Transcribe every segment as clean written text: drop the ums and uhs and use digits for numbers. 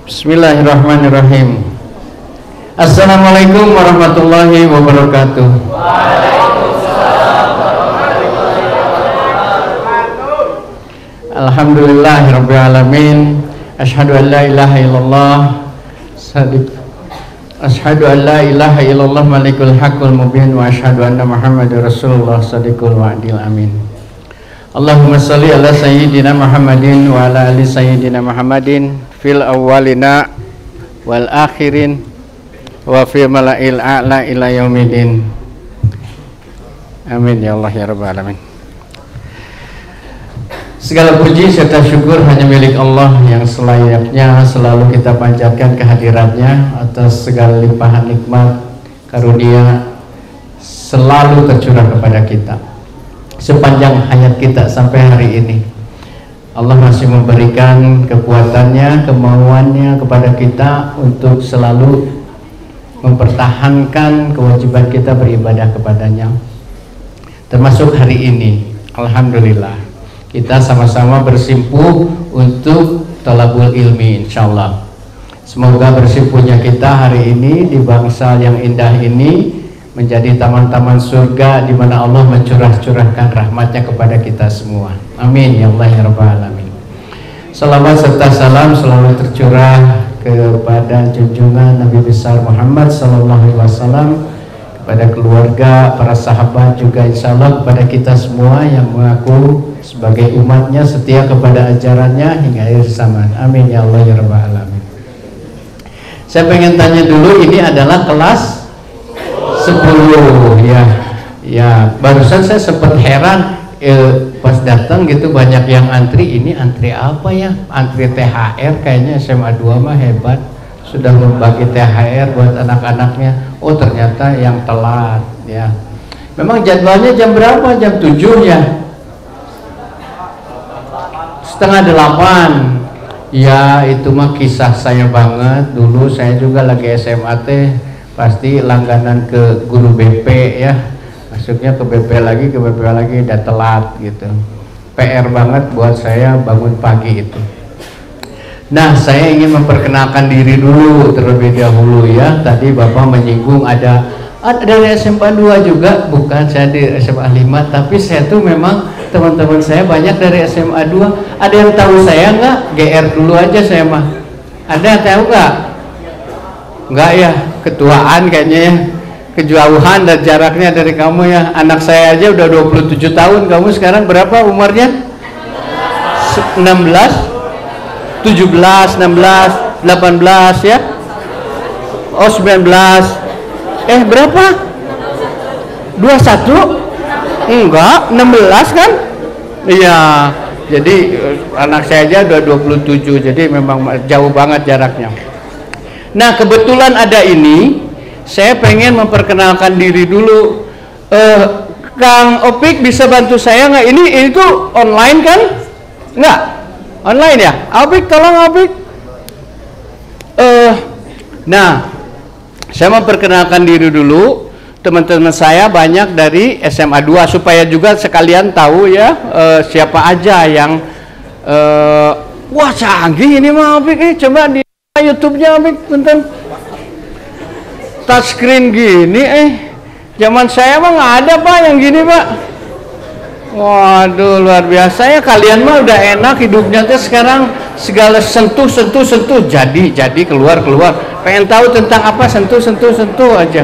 Bismillahirrahmanirrahim. Assalamualaikum warahmatullahi wabarakatuh. Waalaikumsalam warahmatullahi wabarakatuh. Alhamdulillahirabbil alamin. Asyhadu an la ilaha illallah. Asyhadu an la ilaha illallah malikul haqqul mubin wa asyhadu anna Muhammadar Rasulullah shadiqul wa'dil amin. Allahumma shalli ala sayyidina Muhammadin wa ala ali sayyidina Muhammadin fil awwalina wal akhirin wa fi mala'il a'la ila yaumidin. Amin ya Allah ya rabbal alamin. Segala puji serta syukur hanya milik Allah yang selayaknya selalu kita panjatkan kehadirannya atas segala limpahan nikmat karunia selalu tercurah kepada kita sepanjang hayat kita sampai hari ini. Allah masih memberikan kekuatannya, kemauannya kepada kita untuk selalu mempertahankan kewajiban kita beribadah kepadanya. Termasuk hari ini, alhamdulillah, kita sama-sama bersimpuh untuk thalabul ilmi insyaallah. Semoga bersimpuhnya kita hari ini di bangsa yang indah ini menjadi taman-taman surga di mana Allah mencurah-curahkan rahmatnya kepada kita semua. Amin ya Allah ya rabbal alamin. Salawat serta salam selalu tercurah kepada junjungan Nabi besar Muhammad sallallahu alaihi wasallam, kepada keluarga, para sahabat, juga insyaallah kepada kita semua yang mengaku sebagai umatnya setia kepada ajarannya hingga akhir zaman. Amin ya Allah ya rabbal alamin. Saya pengen tanya dulu, ini adalah kelas 10 ya. Ya, barusan saya sempat heran pas datang gitu banyak yang antri. Ini antri apa ya? Antri THR kayaknya. SMA 2 mah hebat, sudah membagi THR buat anak-anaknya. Oh ternyata yang telat ya. Memang jadwalnya jam berapa? Jam 7 ya? Setengah 8 ya. Itu mah kisah saya banget. Dulu saya juga lagi SMA teh pasti langganan ke guru BP ya, masuknya ke BP lagi, udah telat gitu. PR banget buat saya bangun pagi itu. Nah, saya ingin memperkenalkan diri dulu terlebih dahulu ya. Tadi Bapak menyinggung ada dari SMA 2 juga, bukan saya di SMA 5, tapi saya tuh memang teman-teman saya banyak dari SMA 2. Ada yang tahu saya nggak? GR dulu aja saya mah. Ada yang tahu nggak? Enggak ya, ketuaan kayaknya ya, kejauhan dan jaraknya dari kamu ya. Anak saya aja udah 27 tahun, kamu sekarang berapa umurnya? 16, 17, 16, 18 ya. Oh 19. Berapa? 21? Enggak, 16 kan? Iya, jadi anak saya aja udah 27, jadi memang jauh banget jaraknya. Nah kebetulan ada ini, saya pengen memperkenalkan diri dulu. Kang Opik bisa bantu saya nggak? Ini tuh online kan? Nggak? Online ya? Opik tolong Opik. Nah, saya memperkenalkan diri dulu. Teman-teman saya banyak dari SMA 2 supaya juga sekalian tahu ya siapa aja yang wah canggih ini mah Opik. Coba di YouTube-nya Amik, bentar. Touchscreen gini, zaman saya mah nggak ada Pak yang gini Pak. Waduh luar biasa ya, kalian mah udah enak hidupnya tuh sekarang, segala sentuh jadi keluar. Pengen tahu tentang apa, sentuh aja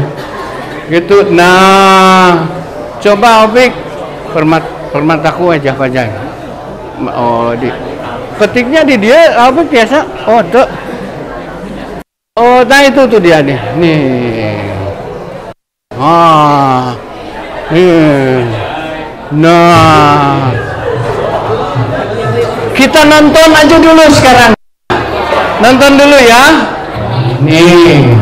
gitu. Nah coba Opik, permataku aja. Oh di ketiknya di dia apa biasa? Oh tuh. Oh, nah itu tuh dia nih. Nah, kita nonton aja dulu sekarang. Nonton dulu ya. Nih.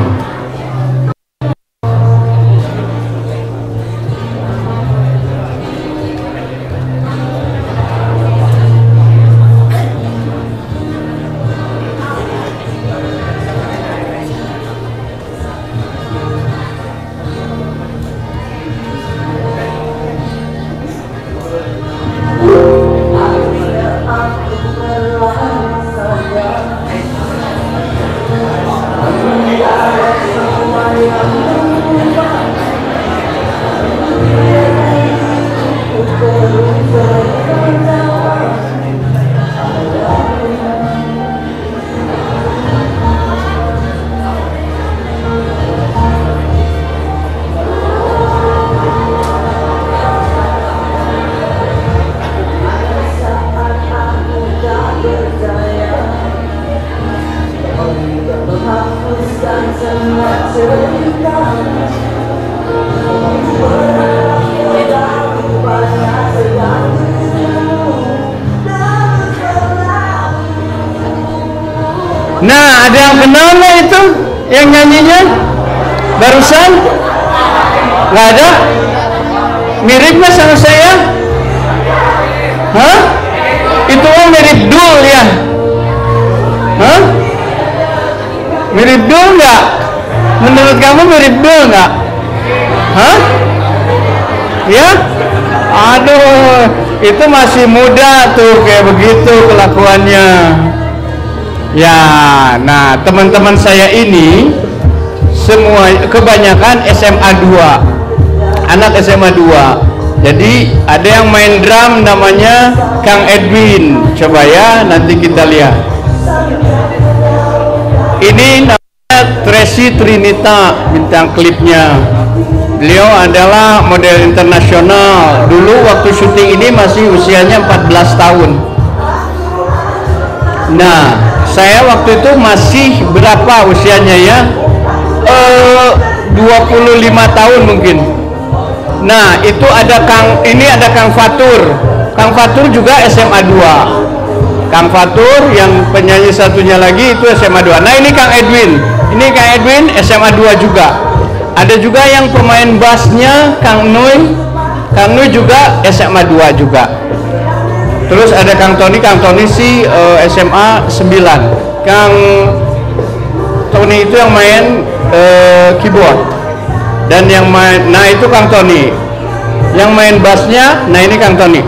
Nah, ada yang kenal nggak itu yang nyanyinya barusan? Nggak ada? Mirip nggak sama saya? Hah? Itu mirip Dul ya? Hah? Mirip Dul nggak? Menurut kamu mirip Dul nggak? Hah? Ya? Aduh, itu masih muda tuh kayak begitu kelakuannya. Ya, nah teman-teman saya ini semua kebanyakan SMA 2, anak SMA 2. Jadi ada yang main drum namanya Kang Edwin. Coba ya, nanti kita lihat. Ini namanya Tracy Trinita, bintang klipnya. Beliau adalah model internasional. Dulu waktu syuting ini masih usianya 14 tahun. Nah, saya waktu itu masih berapa usianya ya? 25 tahun mungkin. Nah, itu ada Kang Fatur. Kang Fatur juga SMA 2. Kang Fatur yang penyanyi satunya lagi itu SMA 2. Nah, ini Kang Edwin. Ini Kang Edwin SMA 2 juga. Ada juga yang pemain bassnya Kang Nui. Kang Nui juga SMA 2 juga. Terus ada Kang Tony sih SMA 9. Kang Tony itu yang main keyboard. Dan yang main, nah itu Kang Tony. Yang main bassnya, nah ini Kang Tony.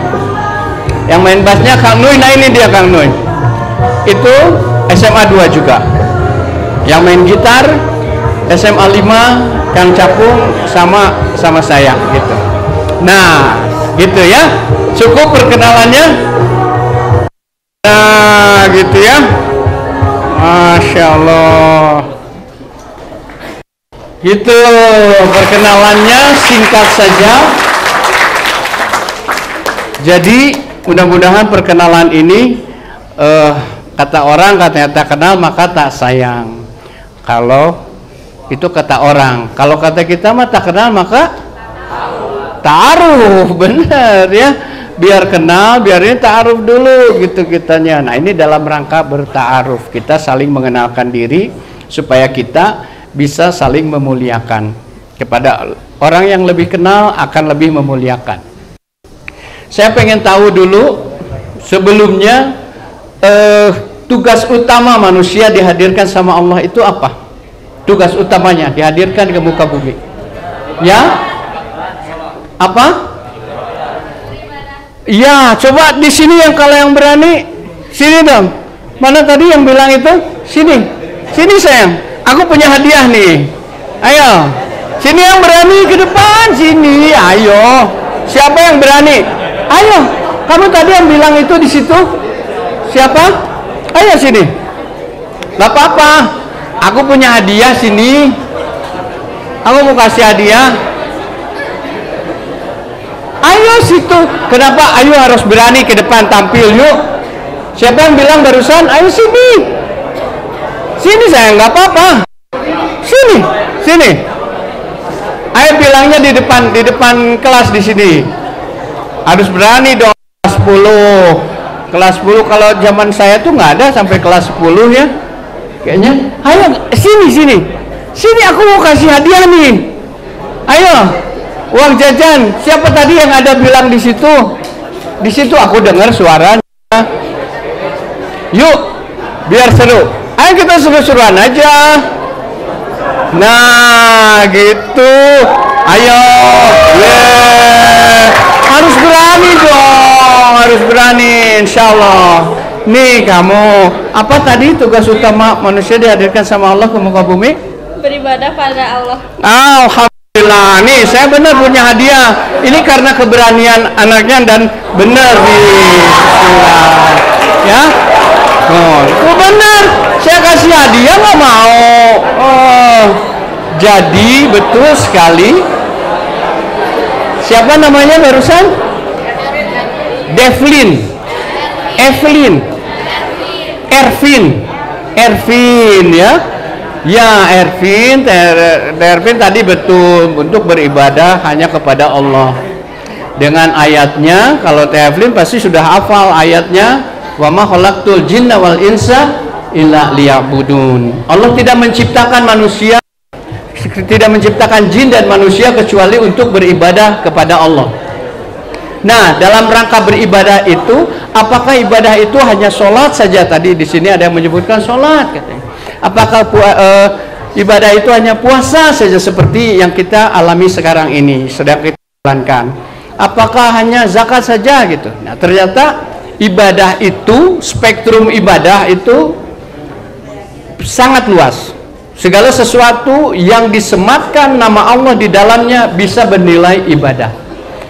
Yang main bassnya Kang Nui, nah ini dia Kang Nui. Itu SMA 2 juga. Yang main gitar SMA 5 Kang Capung sama saya gitu. Nah, gitu ya. Cukup perkenalannya. Nah, gitu ya. Masya Allah. Gitu perkenalannya, singkat saja. Jadi mudah-mudahan perkenalan ini kata orang katanya tak kenal maka tak sayang. Kalau itu kata orang, kalau kata kita mah tak kenal maka ta'aruf, benar ya. Biar kenal, biar ini ta'aruf dulu gitu kitanya. Nah, ini dalam rangka berta'aruf, kita saling mengenalkan diri supaya kita bisa saling memuliakan. Kepada orang yang lebih kenal akan lebih memuliakan. Saya pengen tahu dulu sebelumnya tugas utama manusia dihadirkan sama Allah itu apa? Tugas utamanya dihadirkan ke muka bumi. Ya? Apa? Ya, coba di sini kalau yang berani, sini dong. Mana tadi yang bilang itu? Sini. Sini sayang. Aku punya hadiah nih. Ayo. Sini yang berani ke depan sini. Ayo. Siapa yang berani? Ayo. Kamu tadi yang bilang itu di situ. Siapa? Ayo sini. Gak apa-apa. Aku punya hadiah sini. Aku mau kasih hadiah. Ayo situ. Kenapa? Ayo harus berani ke depan tampil yuk. Siapa yang bilang barusan? Ayo sini. Sini sayang, nggak apa-apa. Sini, sini. Ayo bilangnya di depan kelas di sini. Harus berani dong. Kelas 10. Kelas 10 kalau zaman saya tuh nggak ada sampai kelas 10 ya. Kayaknya, ayo sini sini, sini aku mau kasih hadiah nih. Ayo, uang jajan. Siapa tadi yang ada bilang di situ? Di situ aku dengar suaranya. Yuk, biar seru. Ayo kita seru-seruan aja. Nah, gitu. Ayo, harus berani dong, harus berani, insya Allah. Nih kamu, apa tadi tugas utama manusia dihadirkan sama Allah ke muka bumi? Beribadah pada Allah. Alhamdulillah, nih saya benar punya hadiah. Ini karena keberanian anaknya dan benar nih. Ya, oh benar. Saya kasih hadiah nggak mau. Oh, jadi betul sekali. Siapa namanya barusan? Devlin, Evelyn, Ervin ya. Ya, Ervin tadi betul, untuk beribadah hanya kepada Allah. Dengan ayatnya, kalau Evelyn pasti sudah hafal ayatnya, wa ma khalaqtul jinna wal insa illa liya'budun. Allah tidak menciptakan manusia, tidak menciptakan jin dan manusia kecuali untuk beribadah kepada Allah. Nah, dalam rangka beribadah itu, apakah ibadah itu hanya sholat saja? Tadi di sini ada yang menyebutkan sholat, katanya. Apakah ibadah itu hanya puasa saja seperti yang kita alami sekarang ini sedang kita jalankan? Apakah hanya zakat saja gitu? Nah, ternyata ibadah itu, spektrum ibadah itu sangat luas. Segala sesuatu yang disematkan nama Allah di dalamnya bisa bernilai ibadah.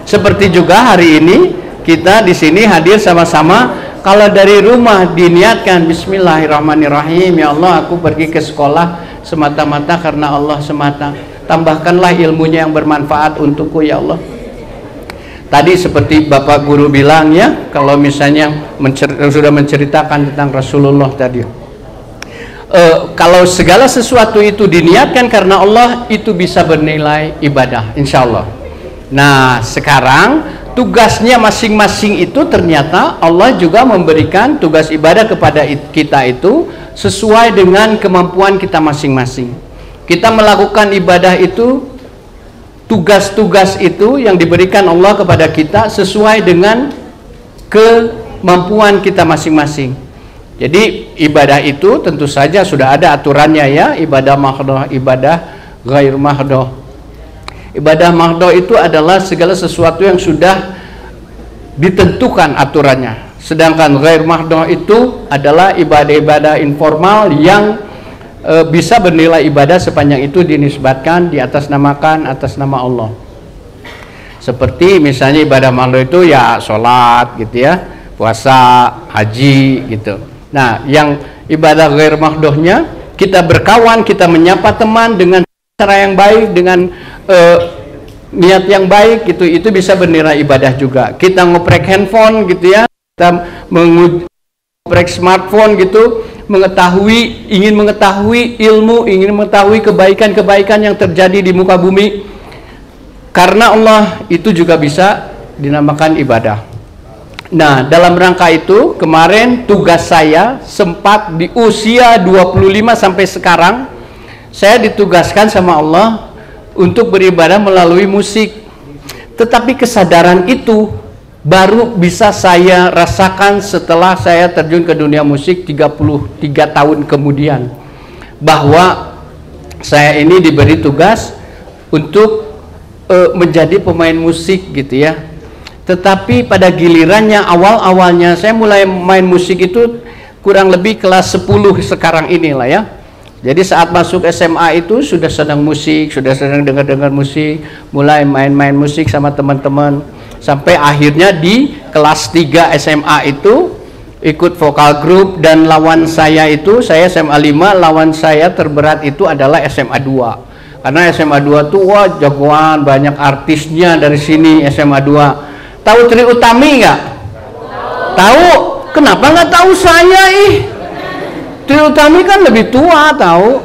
Seperti juga hari ini kita di sini hadir sama-sama, kalau dari rumah diniatkan bismillahirrahmanirrahim, ya Allah aku pergi ke sekolah semata-mata karena Allah semata, tambahkanlah ilmunya yang bermanfaat untukku ya Allah. Tadi seperti Bapak Guru bilang ya, kalau misalnya sudah menceritakan tentang Rasulullah tadi, kalau segala sesuatu itu diniatkan karena Allah, itu bisa bernilai ibadah insya Allah. Nah, sekarang tugasnya masing-masing itu ternyata Allah juga memberikan tugas ibadah kepada kita itu sesuai dengan kemampuan kita masing-masing. Kita melakukan ibadah itu, tugas-tugas itu yang diberikan Allah kepada kita sesuai dengan kemampuan kita masing-masing. Jadi ibadah itu tentu saja sudah ada aturannya ya, ibadah mahdhah, ibadah ghair mahdhah. Ibadah mahdhah itu adalah segala sesuatu yang sudah ditentukan aturannya. Sedangkan ghair mahdhah itu adalah ibadah-ibadah informal yang bisa bernilai ibadah sepanjang itu dinisbatkan, diatasnamakan atas nama Allah. Seperti misalnya ibadah mahdhah itu ya sholat gitu ya, puasa, haji gitu. Nah, yang ibadah ghair mahdhahnya, kita berkawan, kita menyapa teman dengan cara yang baik, dengan niat yang baik gitu, itu bisa bernilai ibadah juga. Kita ngoprek handphone gitu ya, kita ngoprek smartphone gitu, ingin mengetahui ilmu, ingin mengetahui kebaikan-kebaikan yang terjadi di muka bumi karena Allah, itu juga bisa dinamakan ibadah. Nah, dalam rangka itu kemarin tugas saya sempat di usia 25 sampai sekarang, saya ditugaskan sama Allah untuk beribadah melalui musik. Tetapi kesadaran itu baru bisa saya rasakan setelah saya terjun ke dunia musik 33 tahun kemudian, bahwa saya ini diberi tugas untuk menjadi pemain musik gitu ya. Tetapi pada gilirannya, awal-awalnya saya mulai main musik itu kurang lebih kelas 10 sekarang inilah ya. Jadi saat masuk SMA itu sudah senang musik, sudah senang dengar-dengar musik, mulai main-main musik sama teman-teman, sampai akhirnya di kelas 3 SMA itu ikut vokal grup, dan lawan saya itu, saya SMA 5, lawan saya terberat itu adalah SMA 2. Karena SMA 2 tuh wah jagoan, banyak artisnya dari sini SMA 2. Tahu Trie Utami nggak? Tahu? Kenapa nggak tahu saya Trie Utami kan lebih tua tahu.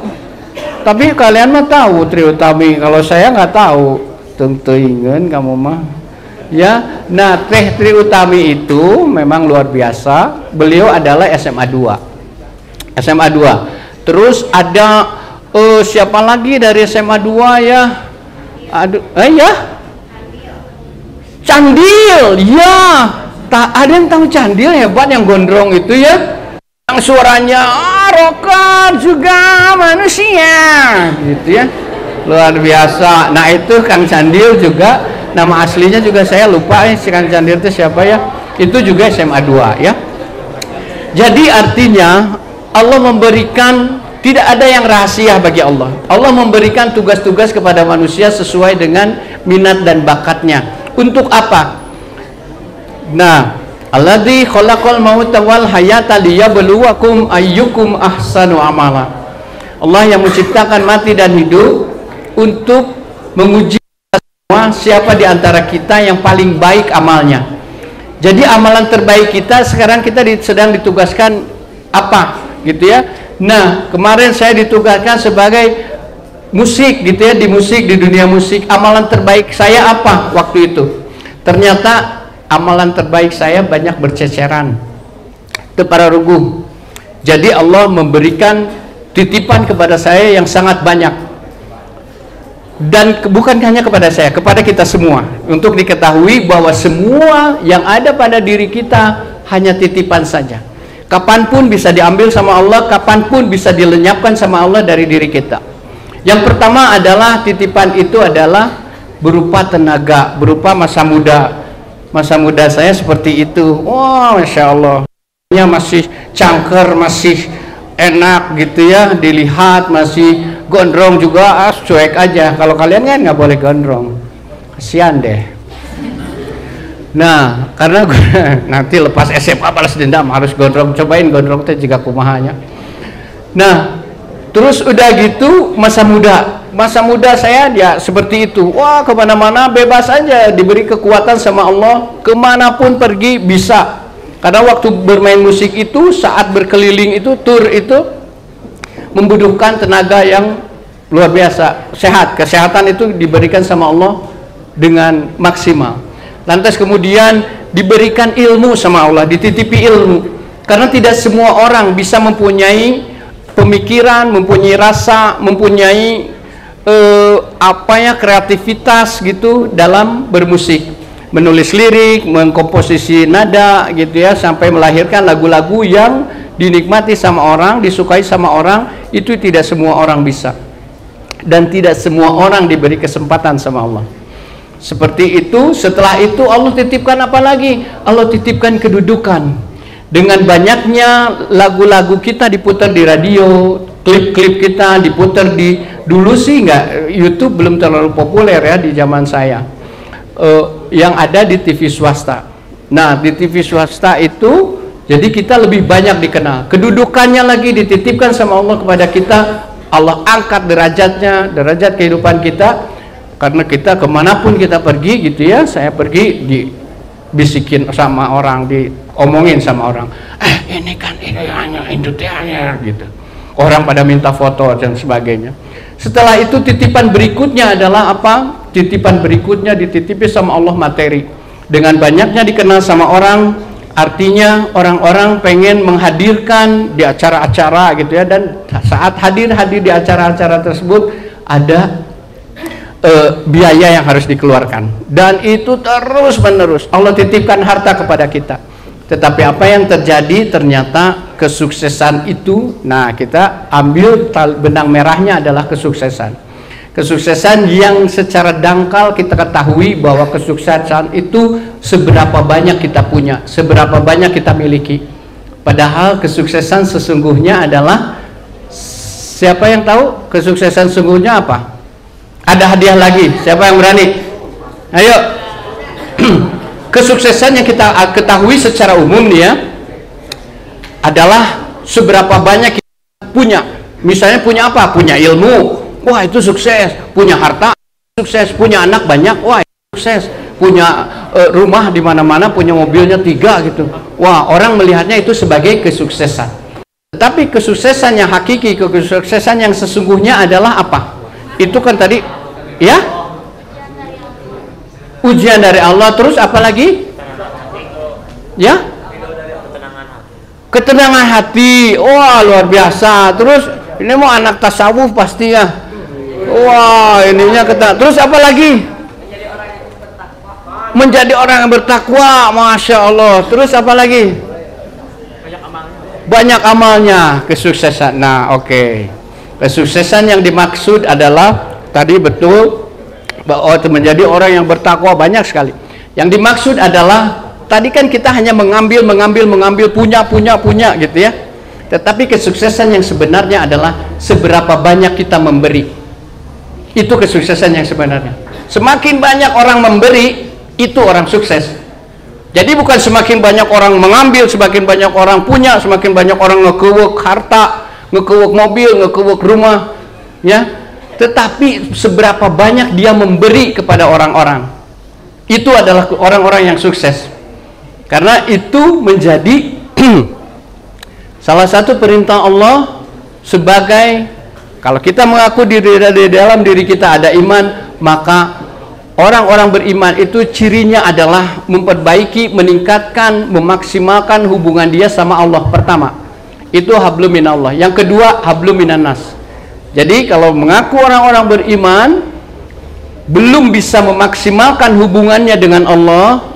Tapi kalian mah tahu Trie Utami, kalau saya nggak tahu. Tentuingan kamu mah. Ya, nah Trie Utami itu memang luar biasa. Beliau adalah SMA 2. SMA 2. Terus ada siapa lagi dari SMA 2 ya? Aduh, ya? Candil, ya. Ada yang tahu Candil, hebat yang gondrong itu ya? Yang suaranya rocker juga manusia gitu ya, luar biasa. Nah itu Kang Candil juga, nama aslinya juga saya lupa si Kang Candil itu siapa ya, itu juga SMA 2 ya. Jadi artinya Allah memberikan, tidak ada yang rahasia bagi Allah. Allah memberikan tugas-tugas kepada manusia sesuai dengan minat dan bakatnya. Untuk apa? Nah, alladzi khalaqal mauta wal hayata liyabluwakum ayyukum ahsanu amala. Allah yang menciptakan mati dan hidup untuk menguji semua siapa di antara kita yang paling baik amalnya. Jadi amalan terbaik kita sekarang, kita sedang ditugaskan apa gitu ya. Nah, kemarin saya ditugaskan sebagai musik gitu ya, di musik, di dunia musik. Amalan terbaik saya apa waktu itu? Ternyata amalan terbaik saya banyak berceceran. Itu para ruguh. Jadi Allah memberikan titipan kepada saya yang sangat banyak, dan bukan hanya kepada saya, kepada kita semua, untuk diketahui bahwa semua yang ada pada diri kita hanya titipan saja. Kapanpun bisa diambil sama Allah, kapanpun bisa dilenyapkan sama Allah dari diri kita. Yang pertama adalah titipan itu adalah berupa tenaga, berupa masa muda. Masa muda saya seperti itu. Wah, Masya Allah, masih cangker, masih enak gitu ya dilihat, masih gondrong juga, cuek aja. Kalau kalian kan nggak boleh gondrong, kasihan deh. Nah, karena nanti lepas SMA balas dendam harus gondrong, cobain gondrong teh jika kumahanya. Nah, terus udah gitu masa muda saya ya seperti itu. Wah, kemana-mana bebas aja, diberi kekuatan sama Allah, kemanapun pergi bisa. Karena waktu bermain musik itu, saat berkeliling itu, tur itu membutuhkan tenaga yang luar biasa. Kesehatan itu diberikan sama Allah dengan maksimal. Lantas kemudian diberikan ilmu sama Allah, dititipi ilmu. Karena tidak semua orang bisa mempunyai pemikiran, mempunyai rasa, mempunyai kreativitas gitu dalam bermusik, menulis lirik, mengkomposisi nada gitu ya, sampai melahirkan lagu-lagu yang dinikmati sama orang, disukai sama orang. Itu tidak semua orang bisa, dan tidak semua orang diberi kesempatan sama Allah seperti itu. Setelah itu Allah titipkan apa lagi? Allah titipkan kedudukan. Dengan banyaknya lagu-lagu kita diputar di radio, klip-klip kita diputar di, dulu sih nggak, YouTube belum terlalu populer ya di zaman saya, yang ada di TV swasta. Nah, di TV swasta itu jadi kita lebih banyak dikenal, kedudukannya lagi dititipkan sama Allah kepada kita. Allah angkat derajatnya, derajat kehidupan kita, karena kita kemanapun kita pergi gitu ya. Saya pergi dibisikin sama orang, diomongin sama orang, ini kan ini hanya Indonesia gitu. Orang pada minta foto dan sebagainya. Setelah itu titipan berikutnya adalah apa? Titipan berikutnya dititipi sama Allah materi. Dengan banyaknya dikenal sama orang, artinya orang-orang pengen menghadirkan di acara-acara gitu ya. Dan saat hadir di acara-acara tersebut ada biaya yang harus dikeluarkan, dan itu terus menerus Allah titipkan harta kepada kita. Tetapi apa yang terjadi, ternyata kesuksesan itu, nah kita ambil benang merahnya adalah kesuksesan yang secara dangkal kita ketahui bahwa kesuksesan itu seberapa banyak kita punya, seberapa banyak kita miliki. Padahal kesuksesan sesungguhnya adalah, siapa yang tahu kesuksesan sesungguhnya apa? Ada hadiah lagi, siapa yang berani? Ayo. Kesuksesan yang kita ketahui secara umum nih ya, adalah seberapa banyak kita punya. Misalnya punya apa? Punya ilmu, wah itu sukses. Punya harta, sukses. Punya anak banyak, wah itu sukses. Punya rumah di mana-mana, punya mobilnya 3 gitu, wah orang melihatnya itu sebagai kesuksesan. Tetapi kesuksesan yang hakiki, kesuksesan yang sesungguhnya adalah apa? Itu kan tadi ya, ujian dari Allah. Terus apa lagi ya? Ketenangan hati. Wah luar biasa. Terus ini mau anak tasawuf pasti ya. Wah ininya terus apa lagi? Menjadi orang yang bertakwa. Masya Allah. Terus apa lagi? Banyak amalnya. Kesuksesan. Nah oke. Kesuksesan yang dimaksud adalah tadi betul bahwa menjadi orang yang bertakwa, banyak sekali. Yang dimaksud adalah tadi kan kita hanya mengambil punya gitu ya. Tetapi kesuksesan yang sebenarnya adalah seberapa banyak kita memberi. Itu kesuksesan yang sebenarnya. Semakin banyak orang memberi, itu orang sukses. Jadi bukan semakin banyak orang mengambil, semakin banyak orang punya, semakin banyak orang ngekewek harta, ngekewek mobil, ngekewek rumah ya, tetapi seberapa banyak dia memberi kepada orang-orang, itu adalah orang-orang yang sukses. Karena itu menjadi salah satu perintah Allah sebagai, kalau kita mengaku di dalam diri kita ada iman, maka orang-orang beriman itu cirinya adalah memperbaiki, meningkatkan, memaksimalkan hubungan dia sama Allah. Pertama, Itu hablum minallah. Yang kedua, hablum minanas. Jadi kalau mengaku orang-orang beriman belum bisa memaksimalkan hubungannya dengan Allah,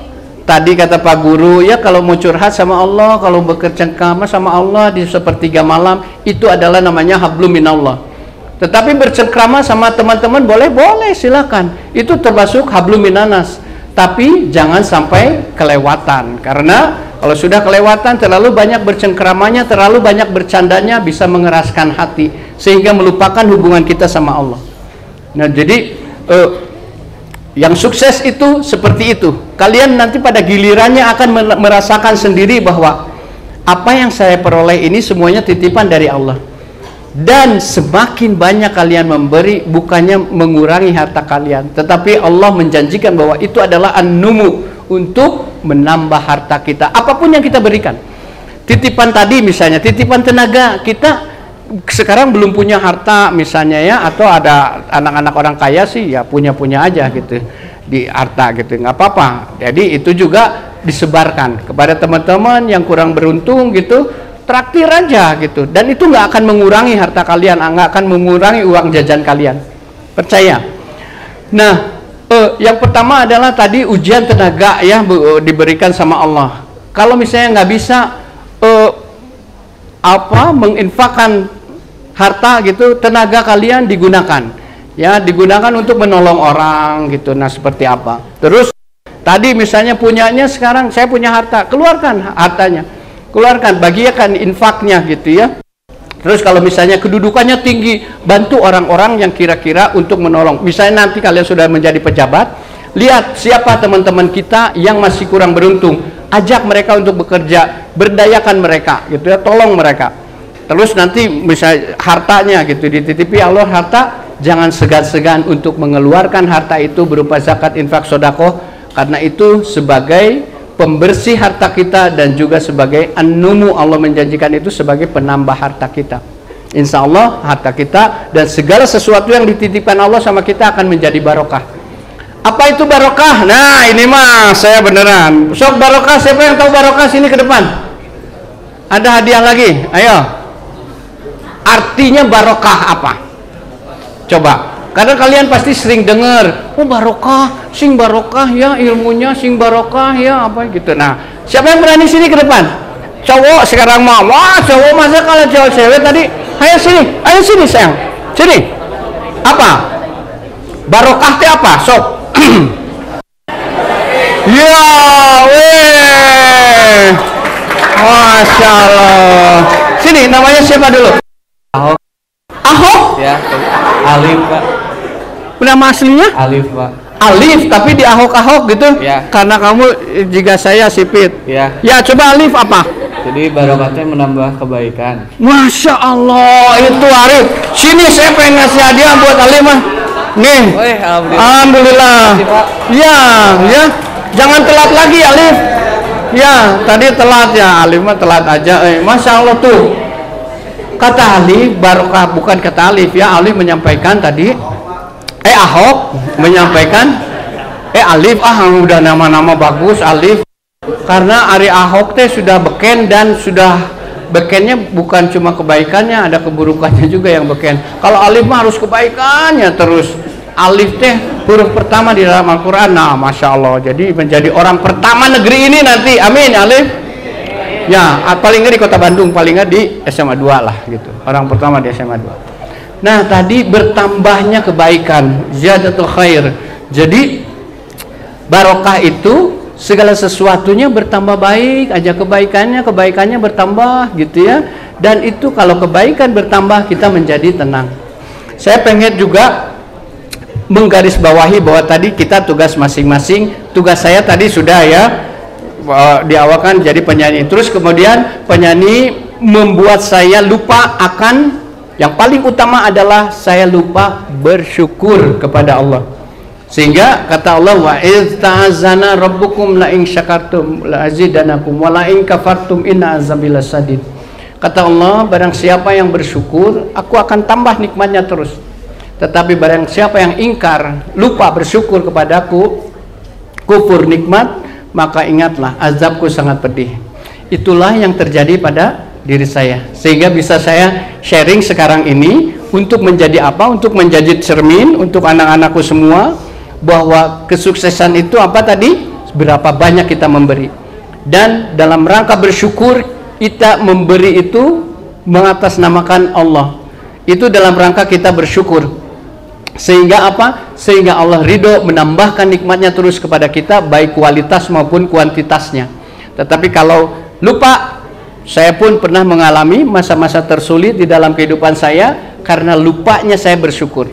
tadi kata Pak Guru, ya kalau mau curhat sama Allah, kalau bercengkrama sama Allah di sepertiga malam, itu adalah namanya hablum minallah. Tetapi bercengkrama sama teman-teman boleh silakan. Itu termasuk hablum minanas. Tapi jangan sampai kelewatan, karena kalau sudah kelewatan, terlalu banyak bercengkramanya, terlalu banyak bercandanya, bisa mengeraskan hati sehingga melupakan hubungan kita sama Allah. Nah, jadi yang sukses itu seperti itu. Kalian nanti pada gilirannya akan merasakan sendiri bahwa apa yang saya peroleh ini semuanya titipan dari Allah. Dan semakin banyak kalian memberi, bukannya mengurangi harta kalian, tetapi Allah menjanjikan bahwa itu adalah an-numu, untuk menambah harta kita, apapun yang kita berikan. Titipan tadi misalnya, titipan tenaga, kita sekarang belum punya harta misalnya ya, atau ada anak-anak orang kaya sih ya punya aja gitu di harta gitu, nggak apa-apa. Jadi itu juga disebarkan kepada teman-teman yang kurang beruntung gitu, traktir aja gitu, dan itu nggak akan mengurangi harta kalian, nggak akan mengurangi uang jajan kalian, percaya. Nah, yang pertama adalah tadi ujian tenaga ya, diberikan sama Allah. Kalau misalnya nggak bisa menginfakkan harta gitu, tenaga kalian digunakan ya, digunakan untuk menolong orang gitu. Nah, seperti apa? Terus tadi misalnya punyanya, sekarang saya punya harta, keluarkan hartanya, keluarkan, bagikan infaknya gitu ya. Terus kalau misalnya kedudukannya tinggi, bantu orang-orang yang kira-kira untuk menolong. Misalnya nanti kalian sudah menjadi pejabat, lihat siapa teman-teman kita yang masih kurang beruntung, ajak mereka untuk bekerja, berdayakan mereka gitu ya, tolong mereka. Terus nanti misalnya hartanya gitu dititipi Allah harta, jangan segan-segan untuk mengeluarkan harta itu berupa zakat, infak, sedekah, karena itu sebagai pembersih harta kita dan juga sebagai an-numu. Allah menjanjikan itu sebagai penambah harta kita. Insya Allah harta kita dan segala sesuatu yang dititipkan Allah sama kita akan menjadi barokah. Apa itu barokah? Nah, ini mah saya beneran sok barokah. Siapa yang tahu barokah sini ke depan? Ada hadiah lagi, ayo. Artinya barokah apa? Coba. Karena kalian pasti sering dengar, oh barokah, sing barokah ya ilmunya, sing barokah ya apa gitu. Nah, siapa yang berani sini ke depan? Cowok sekarang mau, wah cowok masa kalau cewek tadi, ayo sini sayang, sini. Apa? Barokah itu apa? Sok. Ya, weh, masya Allah. Sini, namanya siapa dulu? Ahok. Ahok? Ya, Alif Pak. Nama aslinya? Alif Pak. Alif, tapi di ahok-ahok gitu? Ya. Karena kamu jika saya sipit. Ya. Ya, coba Alif apa? Jadi barokahnya menambah kebaikan. Masya Allah, itu Alif. Sini saya pengen ngasih hadiah buat Alif mah. Nih. Wih, alhamdulillah. Ya, ya. Jangan telat lagi Alif. Ya, tadi telat ya, Alif mah telat aja. Masya Allah tuh. Kata Alif barokah, bukan kata Alif ya. Alif menyampaikan tadi. Ahok menyampaikan Alif, udah nama-nama bagus Alif, karena Ari Ahok teh sudah beken, dan sudah bekennya bukan cuma kebaikannya, ada keburukannya juga yang beken. Kalau Alif mah harus kebaikannya terus. Alif teh huruf pertama di dalam Al-Quran. Nah, masya Allah, jadi menjadi orang pertama negeri ini nanti, amin Alif ya, paling nggak di kota Bandung, paling nggak di SMA 2 lah gitu, orang pertama di SMA 2. Nah, tadi bertambahnya kebaikan, ziyadatul khair. Jadi barokah itu segala sesuatunya bertambah baik aja, kebaikannya bertambah gitu ya. Dan itu kalau kebaikan bertambah, kita menjadi tenang. Saya pengen juga menggarisbawahi bahwa tadi kita tugas masing-masing. Tugas saya tadi sudah ya, diawalkan jadi penyanyi, terus kemudian penyanyi membuat saya lupa akan yang paling utama adalah saya lupa bersyukur kepada Allah. Sehingga kata Allah, wa iz ta'azana rabbukum la in syakartum la azidanakum wa la in kafartum inna azabi lasadid. Kata Allah, barang siapa yang bersyukur, aku akan tambah nikmatnya terus. Tetapi barang siapa yang ingkar, lupa bersyukur kepadaku, kufur nikmat, maka ingatlah azabku sangat pedih. Itulah yang terjadi pada diri saya, sehingga bisa saya sharing sekarang ini untuk menjadi apa? Untuk menjadi cermin untuk anak-anakku semua, bahwa kesuksesan itu apa tadi? Berapa banyak kita memberi, dan dalam rangka bersyukur kita memberi itu mengatasnamakan Allah, itu dalam rangka kita bersyukur. Sehingga apa? Sehingga Allah ridho menambahkan nikmatnya terus kepada kita, baik kualitas maupun kuantitasnya. Tetapi kalau lupa, saya pun pernah mengalami masa-masa tersulit di dalam kehidupan saya karena lupanya saya bersyukur.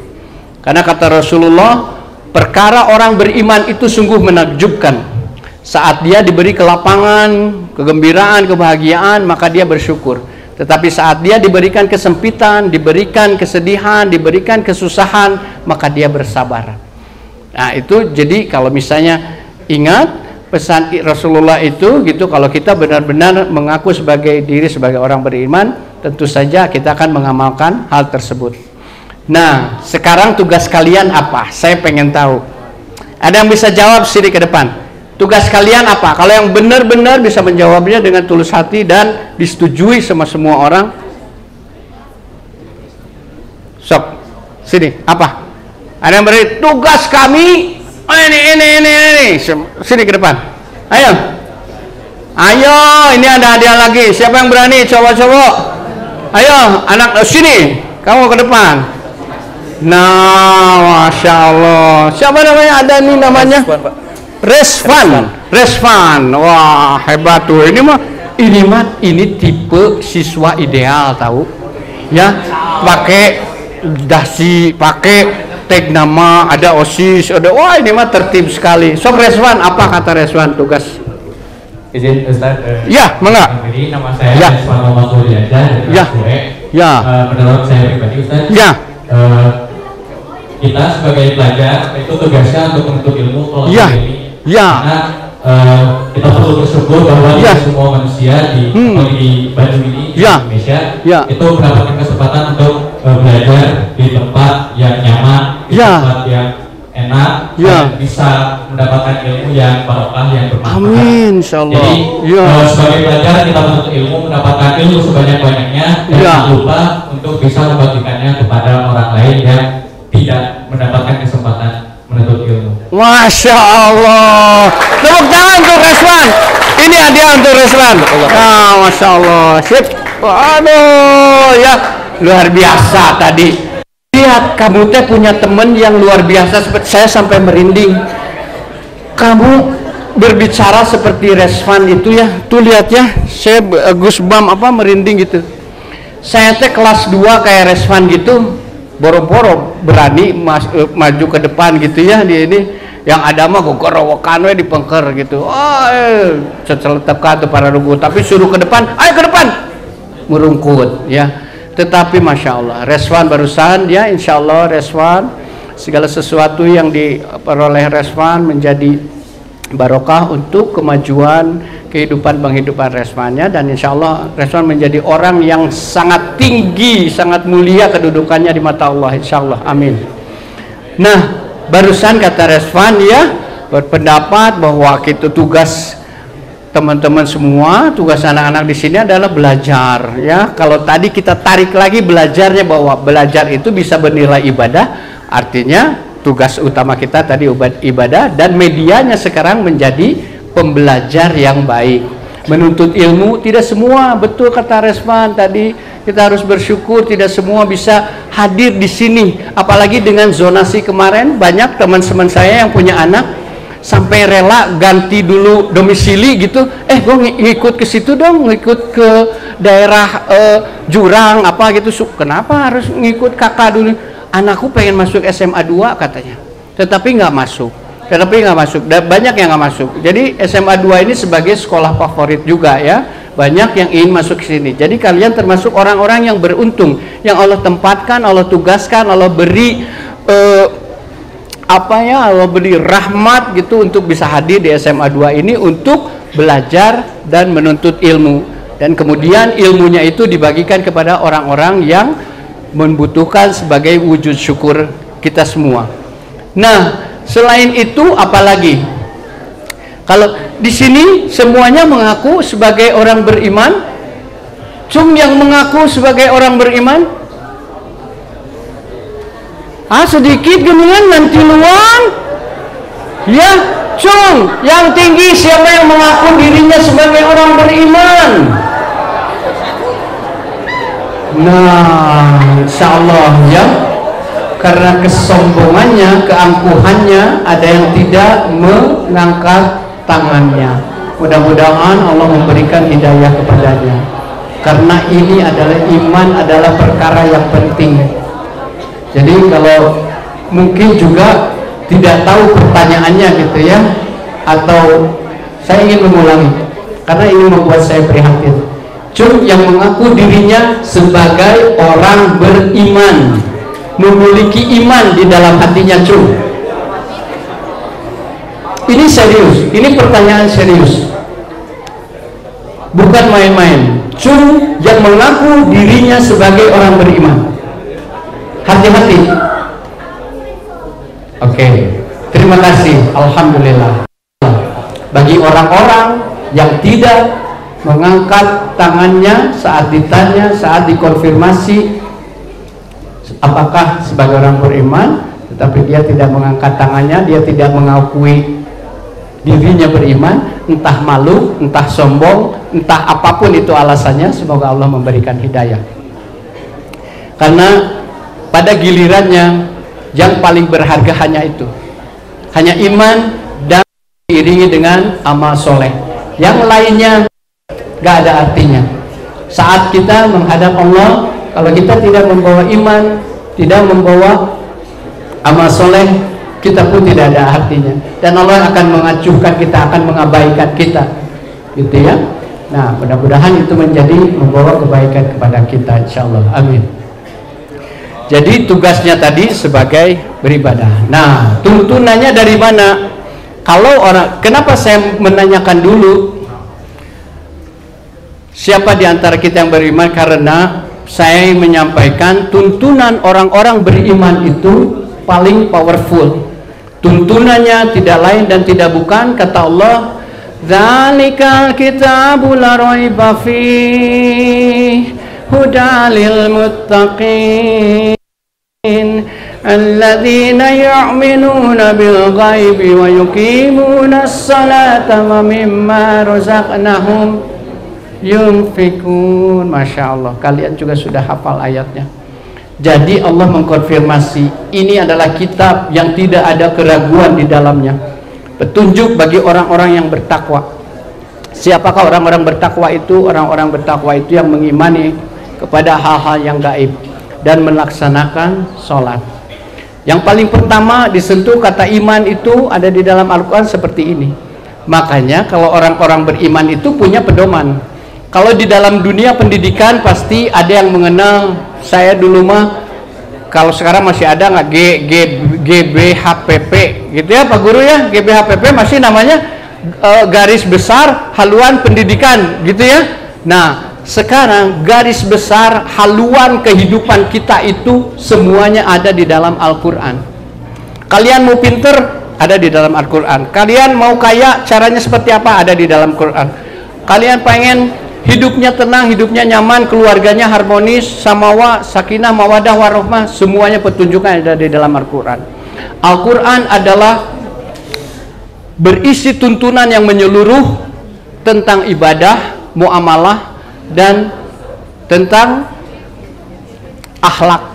Karena kata Rasulullah, perkara orang beriman itu sungguh menakjubkan. Saat dia diberi kelapangan, kegembiraan, kebahagiaan, maka dia bersyukur. Tetapi saat dia diberikan kesempitan, diberikan kesedihan, diberikan kesusahan, maka dia bersabar. Nah itu, jadi kalau misalnya ingat pesan Rasulullah itu gitu, kalau kita benar-benar mengaku sebagai diri sebagai orang beriman, tentu saja kita akan mengamalkan hal tersebut. Nah sekarang tugas kalian apa? Saya pengen tahu. Ada yang bisa jawab sini ke depan? Tugas kalian apa? Kalau yang benar-benar bisa menjawabnya dengan tulus hati dan disetujui sama semua orang, sok sini apa? Ada yang beri tugas kami ini sini ke depan. Ayo, ini ada hadiah lagi. Siapa yang berani? Coba-coba. Ayo, anak sini, kamu ke depan. Nah, masya Allah. Siapa namanya? Ada nih namanya. Resvan. Wah, hebat tuh. Ini tipe siswa ideal tahu. Ya, pakai dasi, pakai tag nama, ada OSIS, ada wah ini mah tertib sekali. Sok Resvan, apa kata Resvan tugas? Izin Ustaz. Ya, mangga. Ini nama saya Resvan Muhammad Mulyada dari Akure. Ya. Menurut saya pribadi Ustaz. Ya. Kita sebagai pelajar itu tugasnya untuk menuntut ilmu kalau ini. Ya. Karena kita perlu bersyukur bahwa semua manusia di Bandung ini, di Indonesia, itu mendapatkan kesempatan untuk belajar di tempat yang nyaman, di tempat yang enak, dan bisa mendapatkan ilmu yang barokah, yang bermanfaat. Amin, insyaallah. Jadi sebagai pelajar kita menuntut ilmu, mendapatkan ilmu sebanyak-banyaknya, dan jangan lupa untuk bisa membagikannya kepada orang lain yang tidak mendapatkan kesempatan menuntut ilmu. Masya Allah. Tepuk tangan untuk Reswan. Ini hadiah untuk Reswan. Nah, Masya Allah. Sip. Waduh, ya luar biasa tadi. Lihat, kamu teh punya teman yang luar biasa, seperti saya sampai merinding. Kamu berbicara seperti Reswan itu ya. Tuh lihat ya, saya Gusbam merinding gitu. Saya teh kelas 2 kayak Reswan gitu. Boro-boro berani maju ke depan gitu ya, di ini yang ada mah gogorowokan we dipengker gitu. Ceceletekan tuh para rugu, tapi suruh ke depan, ayo ke depan, merungkut ya. Tetapi masya Allah, Reswan barusan ya, insya Allah Reswan segala sesuatu yang diperoleh Reswan menjadi barokah untuk kemajuan kehidupan penghidupan Reswannya, dan insya Allah Reswan menjadi orang yang sangat tinggi, sangat mulia kedudukannya di mata Allah, insya Allah, amin. Nah, barusan kata Reswan ya berpendapat bahwa itu tugas teman-teman semua, tugas anak-anak di sini adalah belajar ya. Kalau tadi kita tarik lagi belajarnya, bahwa belajar itu bisa bernilai ibadah, artinya tugas utama kita tadi ibadah, dan medianya sekarang menjadi pembelajar yang baik. Menuntut ilmu tidak semua, betul kata Resvan tadi, kita harus bersyukur tidak semua bisa hadir di sini. Apalagi dengan zonasi kemarin, banyak teman-teman saya yang punya anak sampai rela ganti dulu domisili gitu. Gue ngikut ke situ dong, ngikut ke daerah jurang apa gitu. Kenapa harus ngikut kakak dulu? Anakku pengen masuk SMA 2 katanya, tetapi nggak masuk. Banyak yang nggak masuk. Jadi SMA 2 ini sebagai sekolah favorit juga ya. Banyak yang ingin masuk ke sini. Jadi kalian termasuk orang-orang yang beruntung, yang Allah tempatkan, Allah tugaskan, Allah beri Allah beri rahmat gitu untuk bisa hadir di SMA 2 ini untuk belajar dan menuntut ilmu. Dan kemudian ilmunya itu dibagikan kepada orang-orang yang membutuhkan sebagai wujud syukur kita semua. Nah, selain itu apalagi? Kalau di sini semuanya mengaku sebagai orang beriman, Cum yang mengaku sebagai orang beriman? Sedikit geningan nanti luang. Ya, cum yang tinggi siapa yang mengaku dirinya sebagai orang beriman? Nah, insyaallah ya, karena kesombongannya, keangkuhannya, ada yang tidak mengangkat tangannya. Mudah-mudahan Allah memberikan hidayah kepadanya, karena ini adalah iman, adalah perkara yang penting. Jadi kalau mungkin juga tidak tahu pertanyaannya gitu ya, atau saya ingin mengulangi karena ini membuat saya prihatin. Cum yang mengaku dirinya sebagai orang beriman, memiliki iman di dalam hatinya. Cum ini serius, ini pertanyaan serius, bukan main-main. Cum yang mengaku dirinya sebagai orang beriman, hati-hati. Oke, terima kasih. Alhamdulillah. Bagi orang-orang yang tidak mengangkat tangannya saat ditanya, saat dikonfirmasi apakah sebagai orang beriman, tetapi dia tidak mengangkat tangannya, dia tidak mengakui dirinya beriman, entah malu, entah sombong, entah apapun itu alasannya, semoga Allah memberikan hidayah. Karena pada gilirannya yang paling berharga hanya itu, hanya iman dan diiringi dengan amal soleh. Yang lainnya gak ada artinya. Saat kita menghadap Allah, kalau kita tidak membawa iman, tidak membawa amal soleh, kita pun tidak ada artinya. Dan Allah akan mengacuhkan kita, akan mengabaikan kita, gitu ya. Nah, mudah-mudahan itu menjadi membawa kebaikan kepada kita, insyaallah. Amin. Jadi tugasnya tadi sebagai beribadah. Nah, tuntunannya dari mana? Kalau orang, kenapa saya menanyakan dulu siapa di antara kita yang beriman? Karena saya menyampaikan tuntunan orang-orang beriman itu paling powerful. Tuntunannya tidak lain dan tidak bukan, kata Allah, "Dzalikal kitabul la raiba fihi hudal lil muttaqin alladzina yu'minuna bil ghaibi wa yuqimuna as-salata wa mimma razaqnahum yunfikun." Masya Allah, kalian juga sudah hafal ayatnya. Jadi Allah mengkonfirmasi ini adalah kitab yang tidak ada keraguan di dalamnya, petunjuk bagi orang-orang yang bertakwa. Siapakah orang-orang bertakwa itu? Orang-orang bertakwa itu yang mengimani kepada hal-hal yang gaib dan melaksanakan sholat. Yang paling pertama disentuh kata iman itu ada di dalam Al-Quran seperti ini. Makanya kalau orang-orang beriman itu punya pedoman. Kalau di dalam dunia pendidikan pasti ada yang mengenal, saya dulu mah kalau sekarang masih ada nggak GBHPP gitu ya Pak Guru ya, GBHPP masih namanya garis besar haluan pendidikan gitu ya. Nah sekarang garis besar haluan kehidupan kita itu semuanya ada di dalam Al-Quran. Kalian mau pinter ada di dalam Al-Quran. Kalian mau kaya caranya seperti apa ada di dalam Quran. Kalian pengen hidupnya tenang, hidupnya nyaman, keluarganya harmonis, samawa, sakinah, mawadah, warahmah, semuanya petunjuknya ada di dalam Al-Quran. Al-Quran adalah berisi tuntunan yang menyeluruh tentang ibadah, muamalah, dan tentang akhlak.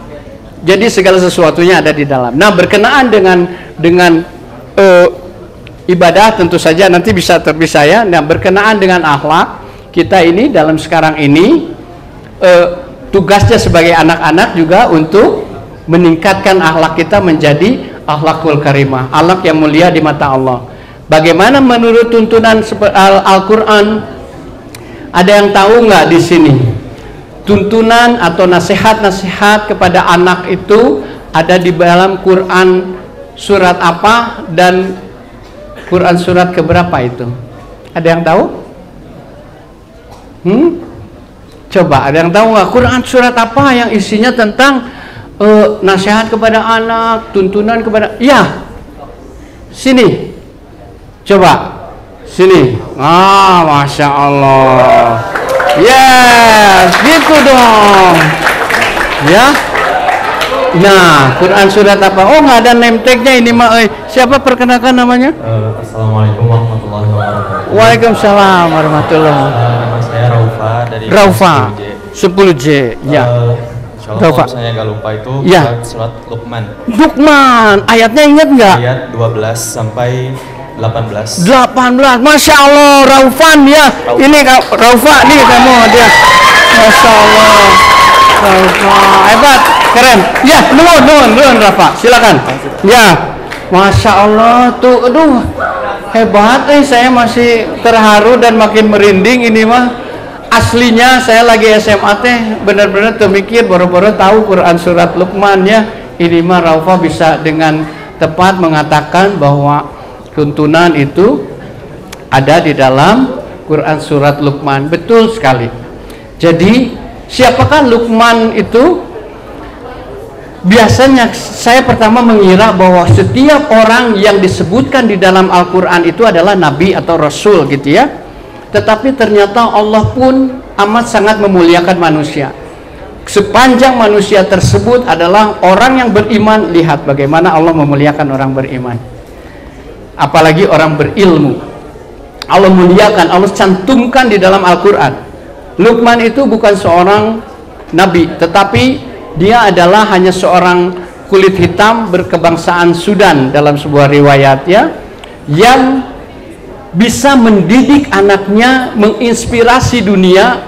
Jadi segala sesuatunya ada di dalam. Nah, berkenaan dengan ibadah tentu saja nanti bisa terpisah ya. Nah, berkenaan dengan akhlak, kita ini dalam sekarang ini tugasnya sebagai anak-anak juga untuk meningkatkan akhlak kita menjadi akhlakul karimah, akhlak yang mulia di mata Allah. Bagaimana menurut tuntunan Al-Quran? Ada yang tahu nggak di sini? Tuntunan atau nasihat-nasihat kepada anak itu ada di dalam Quran surat apa dan Quran surat keberapa itu? Ada yang tahu? Coba ada yang tahu nggak Quran surat apa yang isinya tentang nasihat kepada anak, tuntunan kepada? Ya, sini. Coba. Sini. Masya Allah. Yes, gitu dong. Ya. Nah, Quran surat apa? Oh, nggak ada name tag-nya ini mah. Siapa perkenalkan namanya? Assalamualaikum warahmatullahi wabarakatuh. Waalaikumsalam warahmatullahi wabarakatuh. Nama saya Raufa dari Raufa 10J. Ya. Kalau saya nggak lupa itu ya. Surat Luqman. Luqman, ayatnya ingat nggak? Ayat 12 sampai 18. 18, Masya Allah, Raufan ya. Ini Raufa nih kamu dia. Masya Allah, Raufa, hebat, keren. Ya, nuhun Rafa, silakan. Ya, Masya Allah tuh, aduh, hebat. Saya masih terharu dan makin merinding ini mah. Aslinya saya lagi SMA teh benar-benar termikir boro-boro tahu Quran surat Luqman ya. Ini mah Raufa bisa dengan tepat mengatakan bahwa tuntunan itu ada di dalam Quran surat Luqman. Betul sekali. Jadi siapakah Luqman itu? Biasanya saya pertama mengira bahwa setiap orang yang disebutkan di dalam Al-Quran itu adalah nabi atau rasul gitu ya. Tetapi ternyata Allah pun amat sangat memuliakan manusia. Sepanjang manusia tersebut adalah orang yang beriman, lihat bagaimana Allah memuliakan orang beriman. Apalagi orang berilmu. Allah muliakan, Allah cantumkan di dalam Al-Quran. Luqman itu bukan seorang nabi, tetapi dia adalah hanya seorang kulit hitam berkebangsaan Sudan dalam sebuah riwayat ya, yang bisa mendidik anaknya, menginspirasi dunia.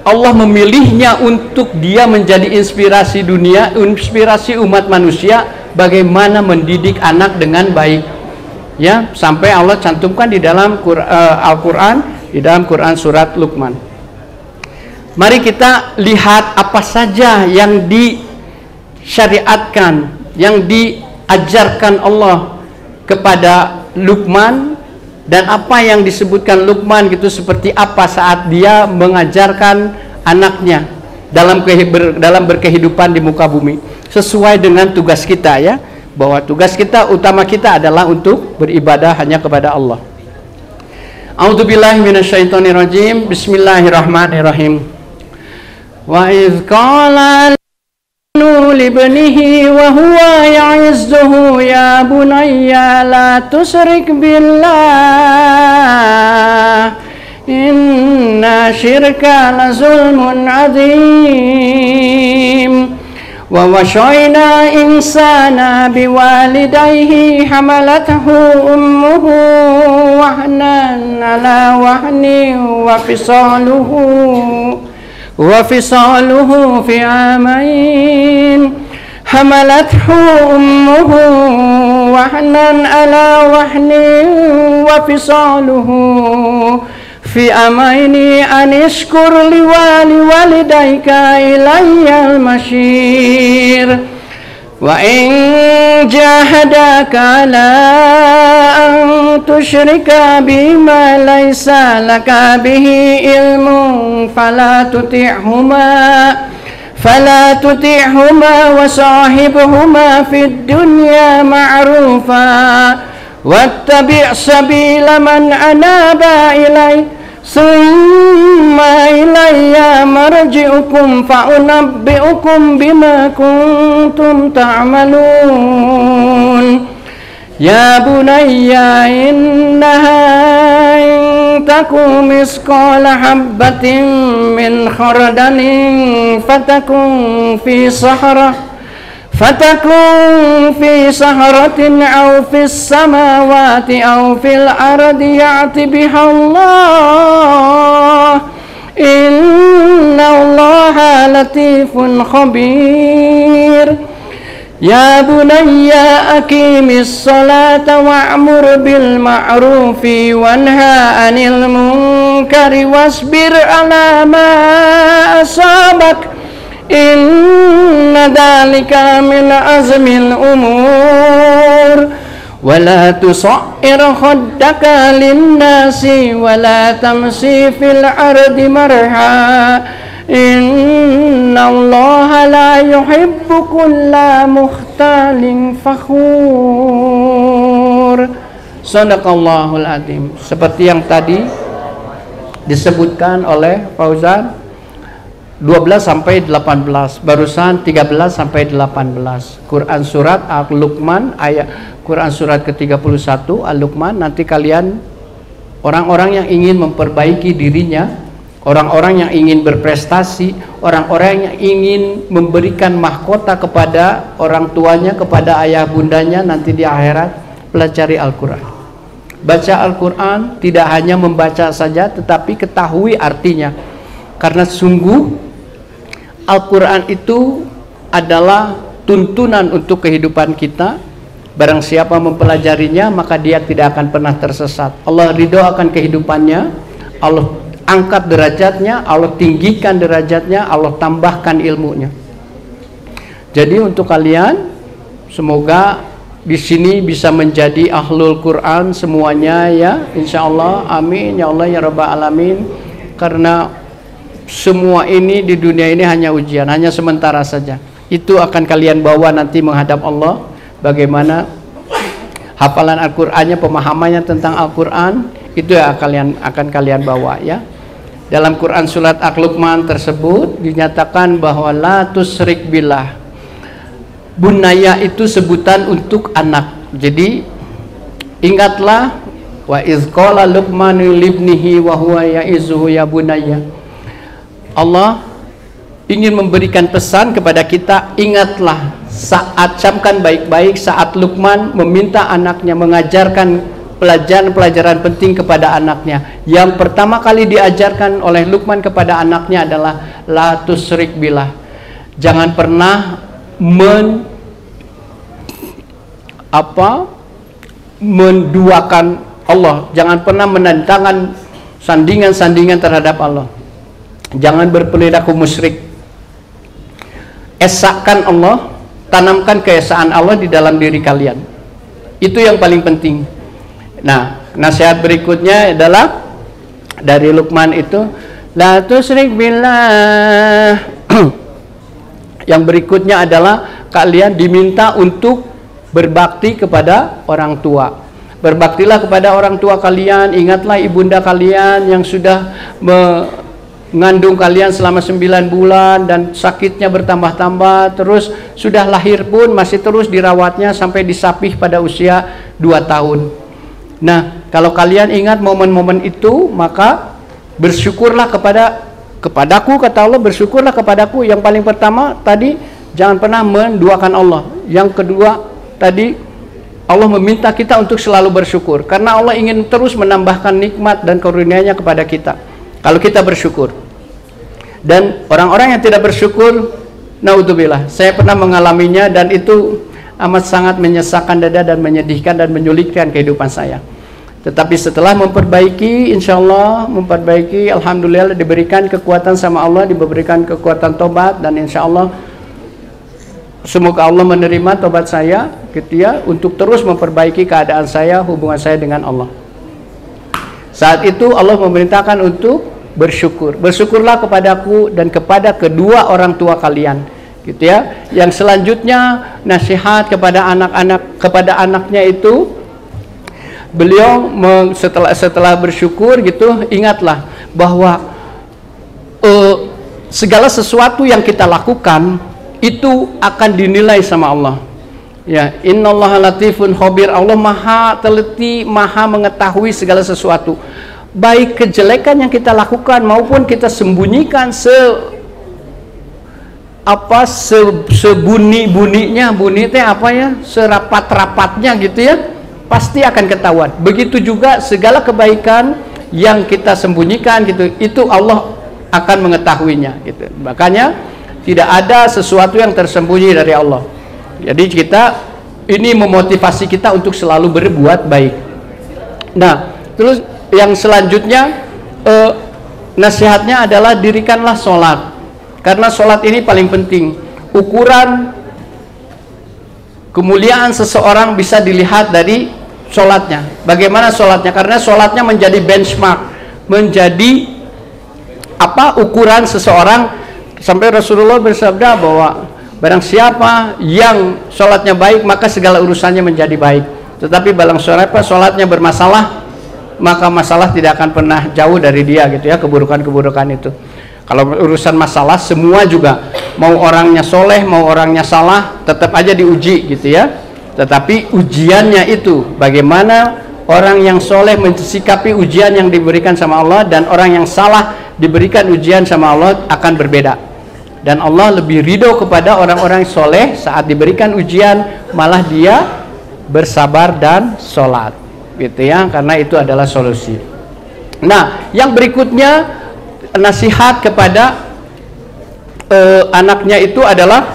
Allah memilihnya untuk dia menjadi inspirasi dunia, inspirasi umat manusia, bagaimana mendidik anak dengan baik. Ya, sampai Allah cantumkan di dalam Al-Quran, di dalam Quran surat Luqman. Mari kita lihat apa saja yang disyariatkan, yang diajarkan Allah kepada Luqman, dan apa yang disebutkan Luqman gitu seperti apa saat dia mengajarkan anaknya dalam berkehidupan di muka bumi, sesuai dengan tugas kita ya, bahwa tugas kita utama kita adalah untuk beribadah hanya kepada Allah. A'udzubillahi minasyaitonirrajim. Bismillahirrahmanirrahim. Wa idz qala libnihi wa huwa ya'izzuhu ya bunayya la tusyrik billah inna syirka la zulmun adzim wa wasyayna insana biwalidayhi hamalathu ummuhu wahnan ala wahni wa fisaluhu fi amain hamalathu ummuhu wahnan ala wahnin wa fisaluhu fi amaini anishkur liwalidayka ilayyal masyir wa in jahadaka la an tusyrika bima laysa laka bihi ilmun fala tuti'huma wa sahibhuma fid dunya ma'rufa wattabi' sabila man anaba ilai summa ilayya marji'ukum fa'unabbi'ukum bima kuntum ta'malun ya bunayya innaha in taku misqala habbatin min khardalin fatakun fi sahratin aw fis samawati aw fil ardi ya'ti biha Allah inna Allaha latifun khabir ya bunayya aqimis salata wa'mur bil ma'rufi wanha 'anil munkari wasbir 'ala ma asabak inna dhalika min azmil umur wa la tusa'ir khaddaka linnasi wa la tamsi fil ardi marha inna Allaha la yuhibbu kulla mukhtalin fakhur. Shadaqallahul adzim. Seperti yang tadi disebutkan oleh Fauzan 12 sampai 18, barusan 13 sampai 18. Quran surat Al-Luqman ayat Quran surat ke-31 Al-Luqman. Nanti kalian orang-orang yang ingin memperbaiki dirinya, orang-orang yang ingin berprestasi, orang-orang yang ingin memberikan mahkota kepada orang tuanya, kepada ayah bundanya nanti di akhirat, pelajari Al-Quran. Baca Al-Quran tidak hanya membaca saja, tetapi ketahui artinya. Karena sungguh Al-Quran itu adalah tuntunan untuk kehidupan kita. Barang siapa mempelajarinya, maka dia tidak akan pernah tersesat. Allah ridho akan kehidupannya, Allah angkat derajatnya, Allah tinggikan derajatnya, Allah tambahkan ilmunya. Jadi untuk kalian, semoga di sini bisa menjadi ahlul Quran semuanya ya, insya Allah, amin ya Allah ya Rabbal Alamin. Karena semua ini di dunia ini hanya ujian, hanya sementara saja. Itu akan kalian bawa nanti menghadap Allah. Bagaimana hafalan Al-Qur'annya, pemahamannya tentang Al-Qur'an, itu yang akan kalian bawa ya. Dalam Quran surat Al-Luqman tersebut dinyatakan bahwa la tusyrik billah. Bunaya itu sebutan untuk anak. Jadi ingatlah wa iz qala Luqmanu libnihi wa huwa ya'izuhu ya bunayya. Allah ingin memberikan pesan kepada kita, ingatlah saat, camkan baik-baik saat Luqman meminta anaknya, mengajarkan pelajaran-pelajaran penting kepada anaknya. Yang pertama kali diajarkan oleh Luqman kepada anaknya adalah la tusyrik billah. Jangan pernah menduakan Allah, jangan pernah menantangkan sandingan-sandingan terhadap Allah. Jangan berperilaku musyrik. Esakkan Allah, tanamkan keesaan Allah di dalam diri kalian. Itu yang paling penting. Nah, nasihat berikutnya adalah dari Luqman itu, la tusyrik billah. Yang berikutnya adalah kalian diminta untuk berbakti kepada orang tua. Berbaktilah kepada orang tua kalian. Ingatlah ibunda kalian yang sudah mengandung kalian selama 9 bulan dan sakitnya bertambah-tambah, terus sudah lahir pun masih terus dirawatnya sampai disapih pada usia 2 tahun. Nah, kalau kalian ingat momen-momen itu, maka bersyukurlah kepadaku, kata Allah, bersyukurlah kepadaku. Yang paling pertama tadi, jangan pernah menduakan Allah. Yang kedua tadi, Allah meminta kita untuk selalu bersyukur, karena Allah ingin terus menambahkan nikmat dan karunia-Nya kepada kita kalau kita bersyukur. Dan orang-orang yang tidak bersyukur, naudzubillah, saya pernah mengalaminya, dan itu amat sangat menyesakkan dada dan menyedihkan dan menyulitkan kehidupan saya. Tetapi setelah memperbaiki, insya Allah memperbaiki, alhamdulillah diberikan kekuatan sama Allah, diberikan kekuatan tobat, dan insya Allah semoga Allah menerima tobat saya gitu ya, untuk terus memperbaiki keadaan saya, hubungan saya dengan Allah. Saat itu Allah memerintahkan untuk bersyukur. Bersyukurlah kepadaku dan kepada kedua orang tua kalian gitu ya. Yang selanjutnya nasihat kepada anak-anak, kepada anaknya itu, beliau setelah bersyukur gitu, ingatlah bahwa segala sesuatu yang kita lakukan itu akan dinilai sama Allah. Ya, innallaha latifun khabir. Allah maha teliti, maha mengetahui segala sesuatu. Baik kejelekan yang kita lakukan maupun kita sembunyikan sebunyi-bunyinya, bunyi itu apa ya, serapat-rapatnya gitu ya, pasti akan ketahuan. Begitu juga segala kebaikan yang kita sembunyikan gitu, itu Allah akan mengetahuinya gitu. Makanya tidak ada sesuatu yang tersembunyi dari Allah. Jadi kita ini memotivasi kita untuk selalu berbuat baik. Nah, terus yang selanjutnya nasihatnya adalah dirikanlah sholat, karena sholat ini paling penting. Ukuran kemuliaan seseorang bisa dilihat dari sholatnya. Bagaimana sholatnya? Karena sholatnya menjadi benchmark, menjadi ukuran seseorang. Sampai Rasulullah bersabda bahwa barang siapa yang sholatnya baik, maka segala urusannya menjadi baik. Tetapi barang siapa sholatnya bermasalah, maka masalah tidak akan pernah jauh dari dia gitu ya, keburukan-keburukan itu. Kalau urusan masalah semua juga, mau orangnya soleh mau orangnya salah, tetap aja diuji gitu ya. Tetapi ujiannya itu bagaimana orang yang soleh mensikapi ujian yang diberikan sama Allah, dan orang yang salah diberikan ujian sama Allah akan berbeda. Dan Allah lebih ridho kepada orang-orang soleh saat diberikan ujian malah dia bersabar dan sholat gitu ya, karena itu adalah solusi. Nah, yang berikutnya nasihat kepada anaknya itu adalah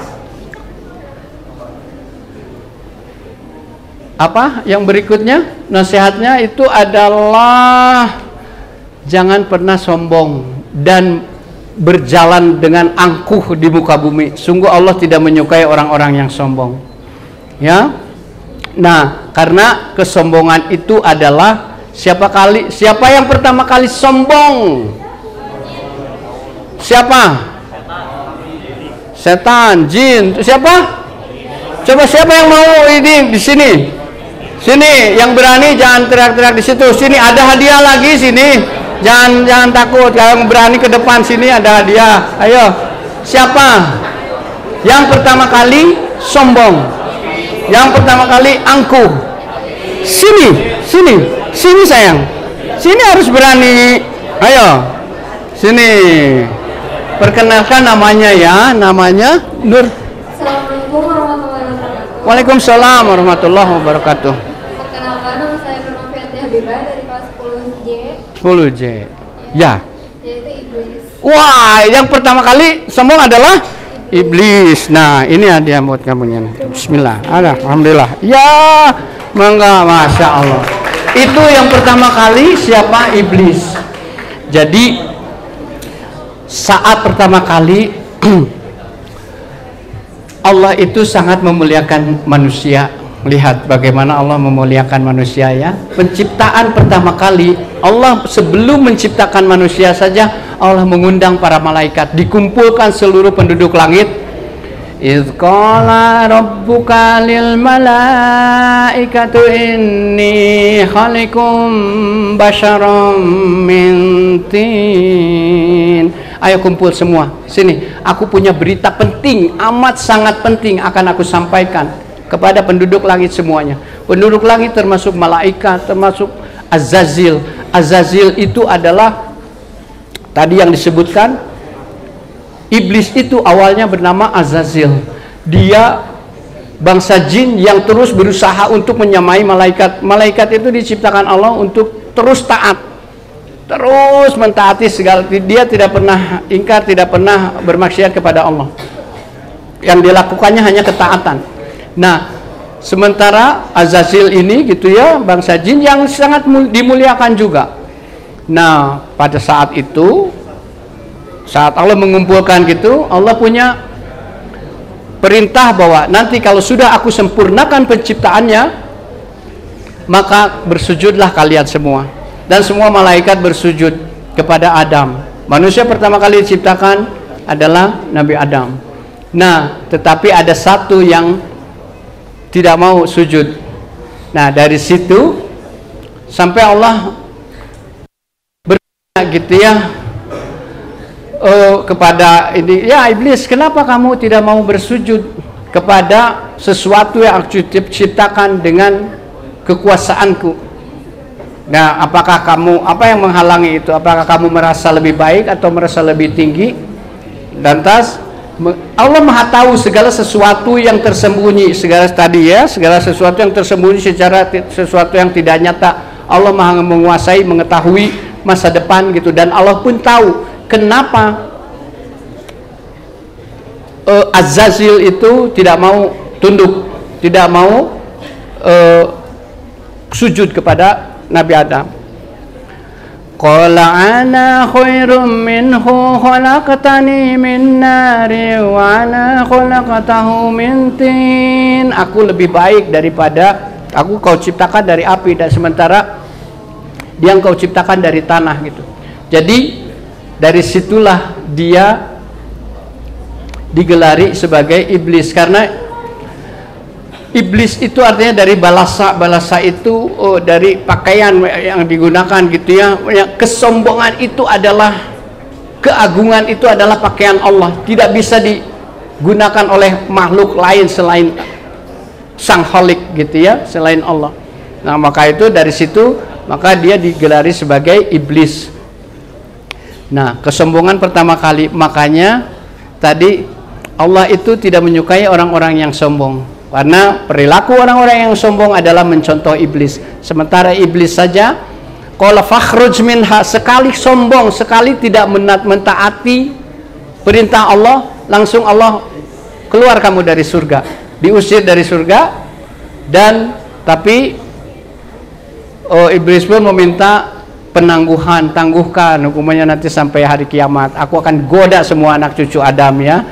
apa? Yang berikutnya nasihatnya itu adalah jangan pernah sombong dan berjalan dengan angkuh di muka bumi. Sungguh Allah tidak menyukai orang-orang yang sombong. Ya. Nah, karena kesombongan itu adalah siapa yang pertama kali sombong? Siapa? Setan, jin. Siapa? Coba siapa yang mau ini di sini? Sini, yang berani jangan teriak-teriak di situ. Sini ada hadiah lagi sini. Jangan takut. Yang berani ke depan sini ada hadiah. Ayo. Siapa? Yang pertama kali sombong. Yang pertama kali angkuh. Sini sayang. Sini harus berani. Ayo. Sini. Perkenalkan namanya ya, namanya Nur. Assalamualaikum warahmatullahi wabarakatuh. Waalaikumsalam warahmatullahi wabarakatuh. Perkenalkan, nama saya Nurnovianti Habibah dari kelas 10J. 10J. Ya. Yaitu iblis. Wah, yang pertama kali sombong adalah iblis. Nah, ini hadiah buat kamu. Bismillah. Alhamdulillah. Ya, mangga, masya Allah. Itu yang pertama kali siapa? Iblis. Jadi saat pertama kali Allah itu sangat memuliakan manusia. Lihat bagaimana Allah memuliakan manusia ya. Penciptaan pertama kali Allah, sebelum menciptakan manusia saja Allah mengundang para malaikat, dikumpulkan seluruh penduduk langit. Idz qala rabbuka lil malaikatu inni khaliqum basyaram min tin. Ayo kumpul semua sini, aku punya berita penting, amat sangat penting akan aku sampaikan kepada penduduk langit semuanya. Penduduk langit termasuk malaikat, termasuk Azazil. Azazil itu adalah tadi yang disebutkan, iblis itu awalnya bernama Azazil. Dia bangsa jin yang terus berusaha untuk menyamai malaikat. Malaikat itu diciptakan Allah untuk terus taat, terus mentaati segala. Dia tidak pernah ingkar, tidak pernah bermaksiat kepada Allah. Yang dilakukannya hanya ketaatan. Nah, sementara Azazil ini gitu ya, bangsa jin yang sangat dimuliakan juga. Nah, pada saat itu, saat Allah mengumpulkan gitu, Allah punya perintah bahwa nanti kalau sudah aku sempurnakan penciptaannya, maka bersujudlah kalian semua. Dan semua malaikat bersujud kepada Adam. Manusia pertama kali diciptakan adalah Nabi Adam. Nah, tetapi ada satu yang tidak mau sujud. Nah, dari situ sampai Allah bertanya gitu ya, kepada ini, ya iblis, kenapa kamu tidak mau bersujud kepada sesuatu yang aku ciptakan dengan kekuasaanku? Nah, apakah kamu, apa yang menghalangi itu? Apakah kamu merasa lebih baik atau merasa lebih tinggi? Dan Allah Maha tahu segala sesuatu yang tersembunyi, segala tadi ya, segala sesuatu yang tersembunyi secara sesuatu yang tidak nyata. Allah Maha menguasai, mengetahui masa depan gitu, dan Allah pun tahu kenapa Azazil itu tidak mau tunduk, tidak mau sujud kepada Nabi Adam. Qala ana khairum minhu khalaqtani min nari wa ana khalaqtahu min tin. Aku lebih baik daripada, aku kau ciptakan dari api, dan sementara dia kau ciptakan dari tanah gitu. Jadi dari situlah dia digelari sebagai iblis, karena iblis itu artinya dari balasa. Balasa itu dari pakaian yang digunakan gitu ya. Kesombongan itu adalah, keagungan itu adalah pakaian Allah, tidak bisa digunakan oleh makhluk lain selain Sang Khalik gitu ya, selain Allah. Nah, maka itu dari situ maka dia digelari sebagai iblis. Nah, kesombongan pertama kali, makanya tadi Allah itu tidak menyukai orang-orang yang sombong, karena perilaku orang-orang yang sombong adalah mencontoh iblis. Sementara iblis saja qala fakhruj minha, sekali sombong, sekali tidak mentaati perintah Allah, langsung Allah keluar kamu dari surga, diusir dari surga. Dan tapi iblis pun meminta penangguhan, tangguhkan hukumannya nanti sampai hari kiamat. Aku akan goda semua anak cucu Adam ya.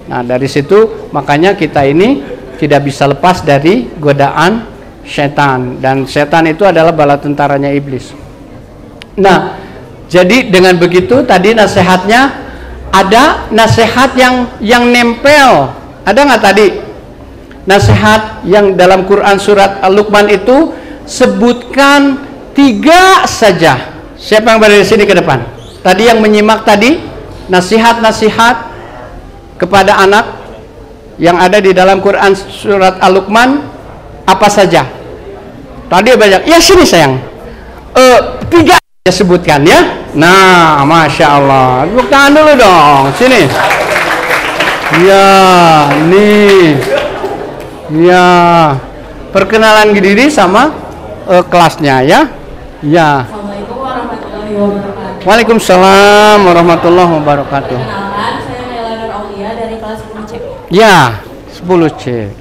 Nah, dari situ makanya kita ini tidak bisa lepas dari godaan setan, dan setan itu adalah bala tentaranya iblis. Nah, jadi dengan begitu tadi nasihatnya, ada nasihat yang nempel. Ada nggak tadi nasihat yang dalam Quran surat Al-Luqman itu? Sebutkan 3 saja. Siapa yang berada di sini ke depan? Tadi yang menyimak tadi nasihat-nasihat kepada anak yang ada di dalam Quran surat Al-Luqman apa saja? Tadi banyak. Ya sini sayang. 3 ya sebutkan ya. Nah, masya Allah. Tepuk tangan dulu dong. Sini. Ya, nih. Ya. Perkenalan diri sama kelasnya ya. Ya. Assalamualaikum warahmatullahi wabarakatuh. Waalaikumsalam warahmatullahi wabarakatuh. Perkenalkan, saya Naila Nur Aulia dari kelas 10C. Ya, 10C.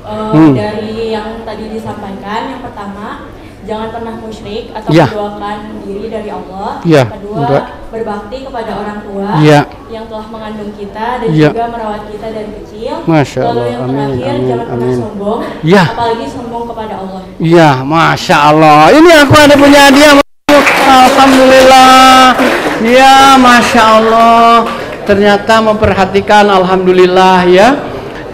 Dari yang tadi disampaikan, yang pertama, jangan pernah musyrik atau Ya. menduakan diri dari Allah. Ya. Kedua, berbakti kepada orang tua Ya. yang telah mengandung kita dan Ya. juga merawat kita dari kecil. Masya Lalu Allah. yang Amin, terakhir, amin, jangan pernah amin. sombong, Ya. apalagi sombong kepada Allah. Ya, masya Allah. Ini aku ada punya hadiah. Alhamdulillah. Ya, masya Allah. Ternyata memperhatikan, alhamdulillah ya.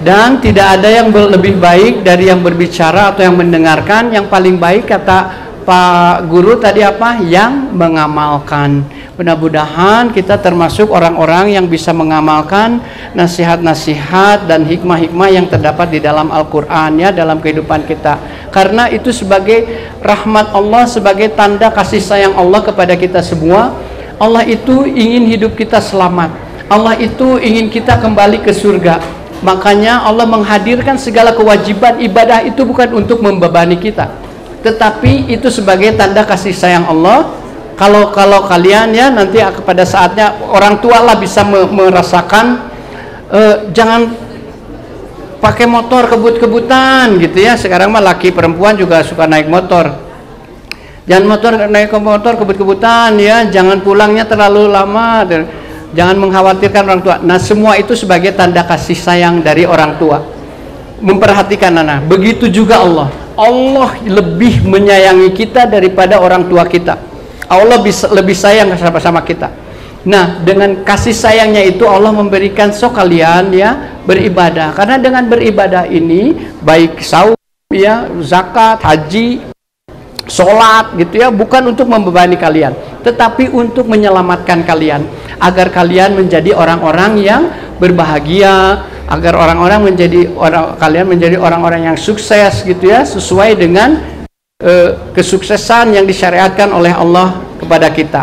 Dan tidak ada yang lebih baik dari yang berbicara atau yang mendengarkan. Yang paling baik kata Pak Guru tadi apa? Yang mengamalkan. Mudah-mudahan kita termasuk orang-orang yang bisa mengamalkan nasihat-nasihat dan hikmah-hikmah yang terdapat di dalam Al-Quran ya, dalam kehidupan kita. Karena itu sebagai rahmat Allah, sebagai tanda kasih sayang Allah kepada kita semua. Allah itu ingin hidup kita selamat. Allah itu ingin kita kembali ke surga. Makanya Allah menghadirkan segala kewajiban ibadah itu bukan untuk membebani kita, tetapi itu sebagai tanda kasih sayang Allah. Kalau kalian ya nanti pada saatnya orang tua lah bisa merasakan, jangan pakai motor kebut-kebutan gitu ya. Sekarang mah laki perempuan juga suka naik motor. Jangan naik motor kebut-kebutan ya. Jangan pulangnya terlalu lama. Jangan mengkhawatirkan orang tua. Nah, semua itu sebagai tanda kasih sayang dari orang tua. Memperhatikan anak. Begitu juga Allah. Allah lebih menyayangi kita daripada orang tua kita. Allah bisa lebih sayang sama kita. Nah, dengan kasih sayangnya itu Allah memberikan kalian ya beribadah. Karena dengan beribadah ini baik saum ya, zakat, haji, sholat gitu ya, bukan untuk membebani kalian, tetapi untuk menyelamatkan kalian agar kalian menjadi orang-orang yang berbahagia, agar kalian menjadi orang-orang yang sukses gitu ya, sesuai dengan kesuksesan yang disyariatkan oleh Allah kepada kita.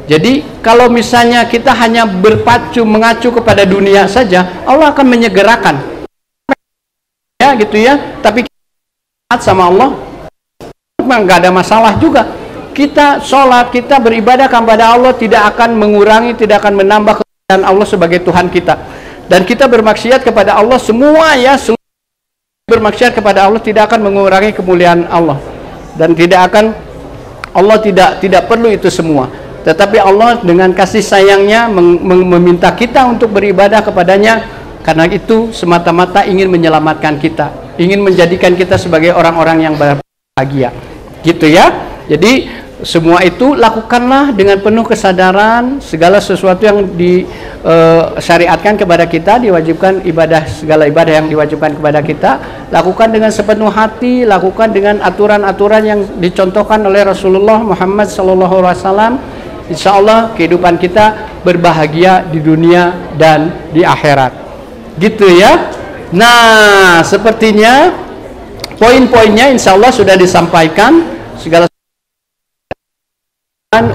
Jadi kalau misalnya kita hanya mengacu kepada dunia saja, Allah akan menyegerakan ya gitu ya. Tapi kita sama Allah nggak ada masalah juga. Kita sholat, kita beribadah kepada Allah tidak akan mengurangi, tidak akan menambah kemuliaan Allah sebagai Tuhan kita. Dan kita bermaksiat kepada Allah semua ya, bermaksiat kepada Allah tidak akan mengurangi kemuliaan Allah. Dan Allah tidak perlu itu semua. Tetapi Allah dengan kasih sayangnya meminta kita untuk beribadah kepadanya. Karena itu semata-mata ingin menyelamatkan kita, ingin menjadikan kita sebagai orang-orang yang berbahagia gitu ya. Jadi semua itu lakukanlah dengan penuh kesadaran. Segala sesuatu yang disyariatkan kepada kita, diwajibkan ibadah, segala ibadah yang diwajibkan kepada kita, lakukan dengan sepenuh hati, lakukan dengan aturan-aturan yang dicontohkan oleh Rasulullah Muhammad SAW. Insya Allah kehidupan kita berbahagia di dunia dan di akhirat, gitu ya. Nah, sepertinya poin-poinnya insya Allah sudah disampaikan. Segala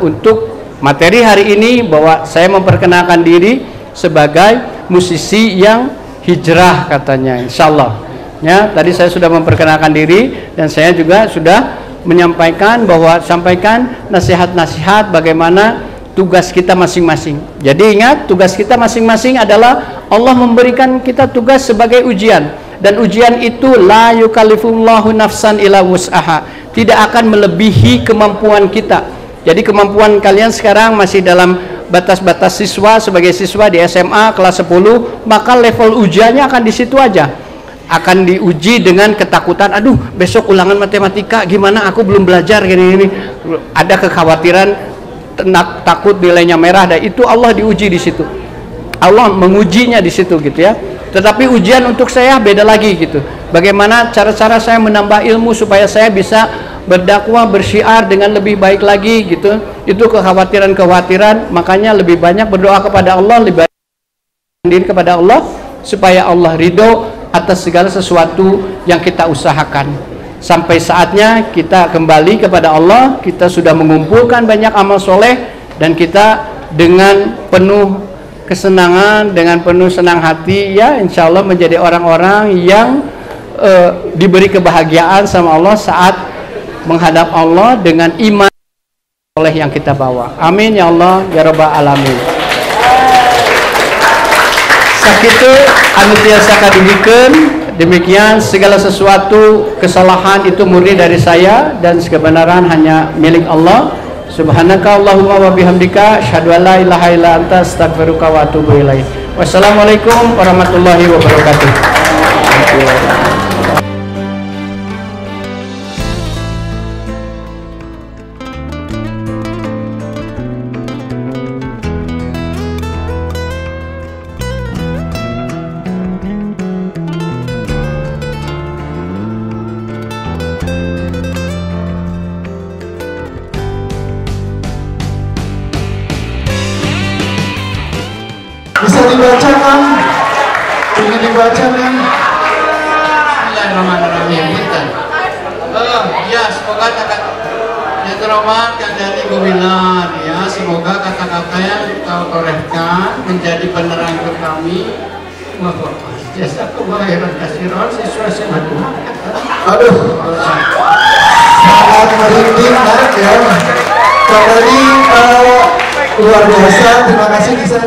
untuk materi hari ini, bahwa saya memperkenalkan diri sebagai musisi yang hijrah katanya, insya Allah ya. Tadi saya sudah memperkenalkan diri dan saya juga sudah menyampaikan bahwa sampaikan nasihat-nasihat bagaimana tugas kita masing-masing. Jadi ingat, tugas kita masing-masing adalah Allah memberikan kita tugas sebagai ujian, dan ujian itu la yukallifullahu nafsan illa wus'aha, tidak akan melebihi kemampuan kita. Jadi kemampuan kalian sekarang masih dalam batas-batas siswa, sebagai siswa di SMA kelas 10, maka level ujiannya akan di situ aja. Akan diuji dengan ketakutan, aduh besok ulangan matematika gimana, aku belum belajar gini-gini. Ada kekhawatiran, takut nilainya merah, dan itu Allah diuji di situ. Allah mengujinya di situ gitu ya. Tetapi ujian untuk saya beda lagi gitu. Bagaimana cara-cara saya menambah ilmu supaya saya bisa berdakwah, bersyiar dengan lebih baik lagi gitu. Itu kekhawatiran-kekhawatiran, makanya lebih banyak berdoa kepada Allah, lebih banyak diri kepada Allah supaya Allah ridho atas segala sesuatu yang kita usahakan. Sampai saatnya kita kembali kepada Allah, kita sudah mengumpulkan banyak amal soleh, dan kita dengan penuh kesenangan, dengan penuh senang hati ya, insya Allah menjadi orang-orang yang diberi kebahagiaan sama Allah saat menghadap Allah dengan iman oleh yang kita bawa. Amin ya Allah ya rabbal alamin. Sakitu anu tiasa kadugikeun, demikian segala sesuatu kesalahan itu murni dari saya, dan kebenaran hanya milik Allah. Subhanaka Allahumma wa bihamdika asyhadu an la ilaha illa anta astaghfiruka wa atubu ilaik. Wassalamualaikum warahmatullahi wabarakatuh. Bisa dibacakan? Ingin dibacakan? Bismillahirrahmanirrahim. Ya, semoga ya terobat jadi gobilan ya. Semoga kata-kata yang kau torehkan menjadi penerang untuk kami. Jasa kebaikan kasiron siswa SMA. Aduh, sangat merinding ya. Tadi luar biasa. Terima kasih. Bisa